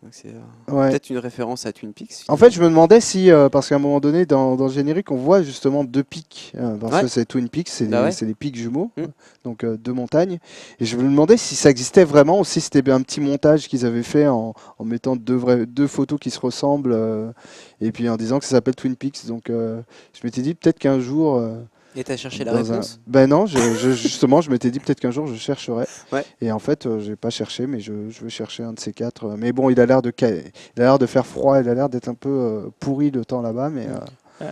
Donc c'est ouais. peut-être une référence à Twin Peaks. En fait, je me demandais si, parce qu'à un moment donné, dans le générique, on voit justement 2 pics, parce Ouais. que c'est Twin Peaks, c'est Bah ouais. des pics jumeaux, Mm. donc 2 montagnes. Et je me demandais si ça existait vraiment, ou si c'était bien un petit montage qu'ils avaient fait en mettant 2 photos qui se ressemblent, et puis en disant que ça s'appelle Twin Peaks. Donc je m'étais dit peut-être qu'un jour... Et t'as cherché la dans réponse? Ben non, justement, je m'étais dit peut-être qu'un jour je chercherai. Ouais. Et en fait, j'ai pas cherché, mais je vais chercher un de ces 4. Mais bon, il a l'air de faire froid, il a l'air d'être un peu pourri le temps là-bas, mais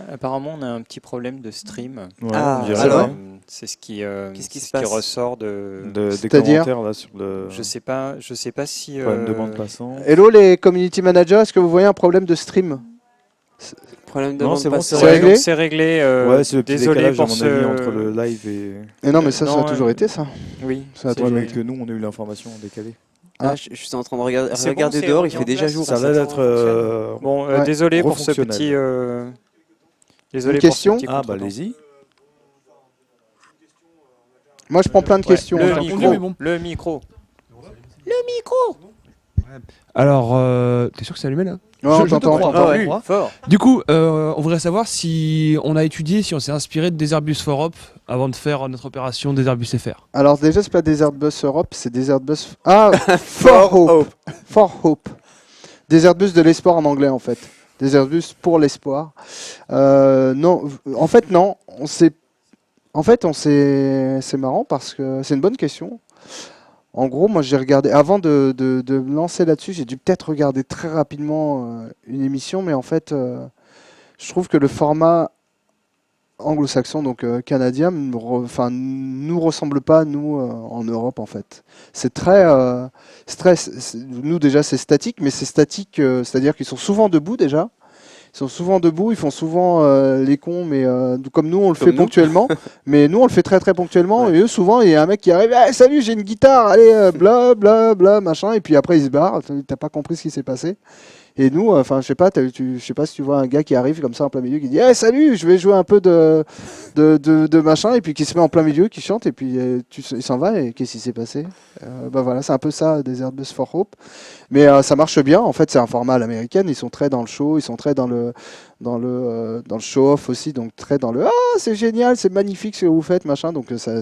Apparemment, on a un petit problème de stream. Ouais, Ah, on dirait, alors ouais. C'est ce qui, Qu'est-ce qui se c'est ce qui passe ressort de. Des C'est-à-dire commentaires là sur le Je sais pas si. problème de bande passante. hello les community managers, est-ce que vous voyez un problème de stream? Problème de Non, bande c'est bon, passante. c'est réglé. donc c'est réglé. Ouais, c'est le petit désolé décalage à pour mon avis ce. entre le live et. Et non, mais ça Non, a toujours été ça. Oui. Ça a c'est- Ouais, toujours mais été. que nous on a eu l'information décalée. Ah, je suis en train de regarder, C'est bon, regarder c'est dehors, il remis fait en déjà place, jour. Ça a ça l'air d'être. Bon, Ouais. désolé pour ce refonctionnel. petit. Désolé Une pour ce question petit Ah bah contretemps. allez-y. Moi, je prends plein de questions. Le en tant que micro. pro. mais bon. Le micro. Alors, t'es sûr que c'est allumé là? Ouais, on Je te t'entend. crois, Ah on ouais, te croit. fort. Du coup, on voudrait savoir si on a étudié, si on s'est inspiré de Desertbus for Europe avant de faire notre opération Desertbus FR. Alors déjà, c'est pas Desert Bus Europe, c'est Desert Bus... Ah, For Hope. For Hope. Desert Bus de l'espoir en anglais, en fait. Desert Bus pour l'espoir. Non, en fait, non. C'est marrant parce que c'est une bonne question. En gros, moi, j'ai regardé... Avant de me lancer là-dessus, j'ai dû peut-être regarder très rapidement une émission, mais en fait, je trouve que le format anglo-saxon, donc canadien, nous ressemble pas, nous, en Europe, en fait. Nous, déjà, c'est statique, mais c'est statique, c'est-à-dire qu'ils sont souvent debout, déjà. Ils sont souvent debout, ils font souvent les cons, mais comme nous, on le Comme fait nous. ponctuellement. Mais nous, on le fait très, très ponctuellement. Ouais. Et eux, souvent, il y a un mec qui arrive, ah, salut, j'ai une guitare, allez, bla, bla, bla, machin. Et puis après, il se barre. T'as pas compris ce qui s'est passé. Et nous, enfin, je sais pas, je sais pas si tu vois un gars qui arrive comme ça en plein milieu, qui dit hey, salut, je vais jouer un peu de machin, et puis qui se met en plein milieu, qui chante, et puis il s'en va, et qu'est-ce qui s'est passé? Bah voilà, c'est un peu ça, Desert Bus for Hope. Mais ça marche bien, en fait, c'est un format à l'américaine, ils sont très dans le show, ils sont très dans le show-off aussi, donc très dans le ah, c'est génial, c'est magnifique ce que vous faites, machin, donc c'est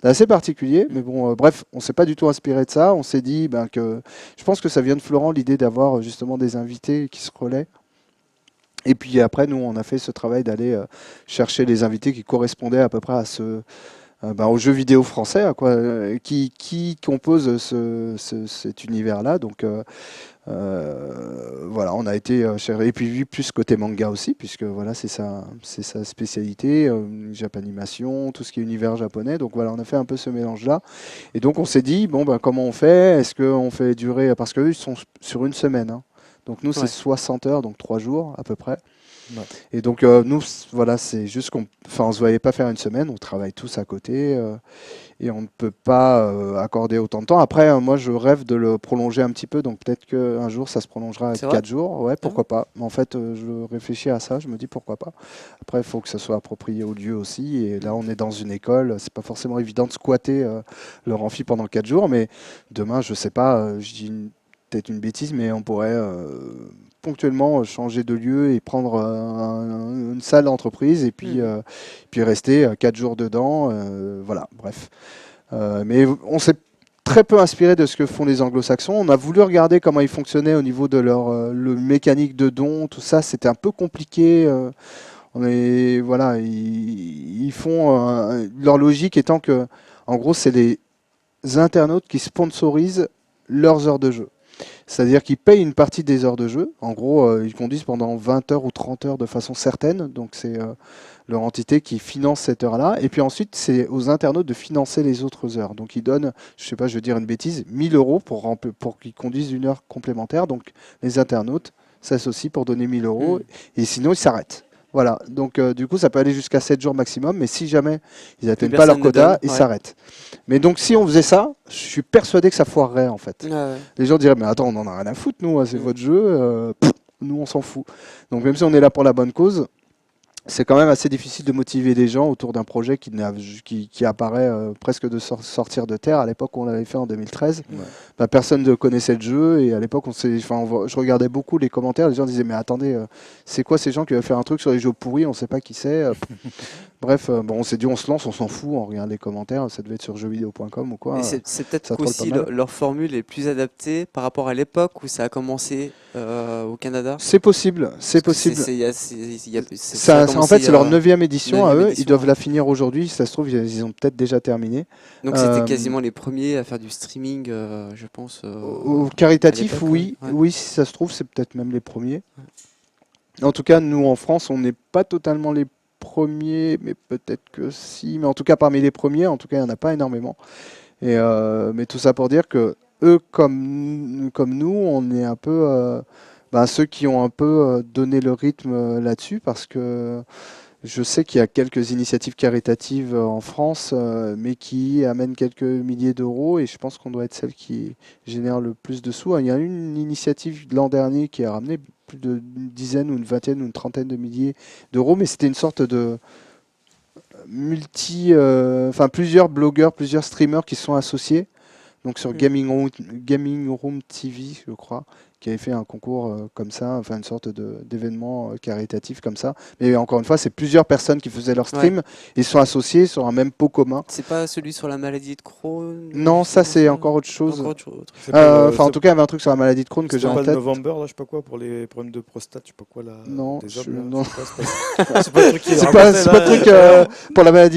assez particulier, mais bon, bref, on s'est pas du tout inspiré de ça, on s'est dit que je pense que ça vient de Florent, l'idée d'avoir justement des invités qui se relaient. Et puis après, nous, on a fait ce travail d'aller chercher les invités qui correspondaient à peu près à aux jeux vidéo français, qui composent cet univers-là. Donc voilà, on a été et puis lui plus côté manga aussi, puisque voilà, c'est sa spécialité, Japanimation, tout ce qui est univers japonais. Donc voilà, on a fait un peu ce mélange-là. Et donc on s'est dit comment on fait? Est-ce qu'on fait durer, parce qu'eux ils sont sur une semaine, hein. Donc nous c'est Ouais. 60 heures, donc 3 jours à peu près. Ouais. Et donc nous voilà, c'est juste on se voyait pas faire une semaine, on travaille tous à côté. Et on ne peut pas accorder autant de temps. Après, moi, je rêve de le prolonger un petit peu, donc peut-être qu'un jour, ça se prolongera à C'est vrai 4 jours. Ouais, pourquoi pas. Mais en fait, je réfléchis à ça, je me dis pourquoi pas. Après, il faut que ça soit approprié au lieu aussi. Et là, on est dans une école, c'est pas forcément évident de squatter leur amphi pendant 4 jours, mais demain, je sais pas, je dis peut-être une bêtise, mais on pourrait ponctuellement changer de lieu et prendre une salle d'entreprise et puis, puis rester 4 jours dedans. Voilà, bref. Mais on s'est très peu inspiré de ce que font les anglo-saxons. On a voulu regarder comment ils fonctionnaient au niveau de leur le mécanique de don, tout ça. C'était un peu compliqué. Voilà, ils font leur logique étant que, en gros, c'est les internautes qui sponsorisent leurs heures de jeu. C'est-à-dire qu'ils payent une partie des heures de jeu. En gros, ils conduisent pendant 20 heures ou 30 heures de façon certaine. Donc c'est leur entité qui finance cette heure-là. Et puis ensuite, c'est aux internautes de financer les autres heures. Donc ils donnent, je sais pas, je vais dire une bêtise, 1000 euros pour qu'ils conduisent une heure complémentaire. Donc les internautes s'associent pour donner 1000 euros. Et sinon, ils s'arrêtent. Voilà, donc du coup ça peut aller jusqu'à 7 jours maximum, mais si jamais ils n'atteignent pas leur personne ne quota, donne, ils ouais. s'arrêtent. Mais donc si on faisait ça, je suis persuadé que ça foirerait en fait. Ouais. Les gens diraient mais attends, on en a rien à foutre nous, c'est votre jeu, nous on s'en fout. Donc même si on est là pour la bonne cause, c'est quand même assez difficile de motiver les gens autour d'un projet qui apparaît presque de sortir de terre. À l'époque, on l'avait fait en 2013. Ouais. Personne ne connaissait le jeu et à l'époque, je regardais beaucoup les commentaires. Les gens disaient mais attendez, c'est quoi ces gens qui veulent faire un truc sur les jeux pourris? On ne sait pas qui c'est. Bref, on s'est dit on se lance, on s'en fout, on regarde les commentaires. Ça devait être sur jeuxvideo.com ou quoi. Et c'est peut-être ça troll qu'aussi pas mal. leur formule est plus adaptée par rapport à l'époque où ça a commencé au Canada. C'est possible, c'est possible. En fait, c'est leur 9e édition à eux. Ils doivent la finir aujourd'hui. Si ça se trouve, ils ont peut-être déjà terminé. Donc c'était quasiment les premiers à faire du streaming, je pense. Caritatif, oui. Ouais. Oui, si ça se trouve, c'est peut-être même les premiers. En tout cas, nous, en France, on n'est pas totalement les premiers, mais peut-être que si. Mais en tout cas, parmi les premiers, en tout cas, il n'y en a pas énormément. Mais tout ça pour dire que eux, comme nous, on est un peu... ceux qui ont un peu donné le rythme là-dessus, parce que je sais qu'il y a quelques initiatives caritatives en France, mais qui amènent quelques milliers d'euros, et je pense qu'on doit être celle qui génère le plus de sous. Il y a une initiative de l'an dernier qui a ramené plus d'une dizaine ou une vingtaine ou une trentaine de milliers d'euros, mais c'était une sorte de plusieurs blogueurs, plusieurs streamers qui sont associés. donc sur Gaming Room TV, je crois, qui avait fait un concours comme ça, enfin une sorte d'événement caritatif comme ça. Mais encore une fois, c'est plusieurs personnes qui faisaient leur stream. Ils sont associés sur un même pot commun. C'est pas celui sur la maladie de Crohn? Non, ça c'est encore autre chose. Encore autre chose. Enfin, en tout cas, il y avait un truc sur la maladie de Crohn que j'ai en pas tête. le November, là, je sais pas quoi, pour les problèmes de prostate, je sais pas quoi, là. Non, des hommes, je- là, non. c'est pas le truc qui C'est racontait, pas le là, truc pour la maladie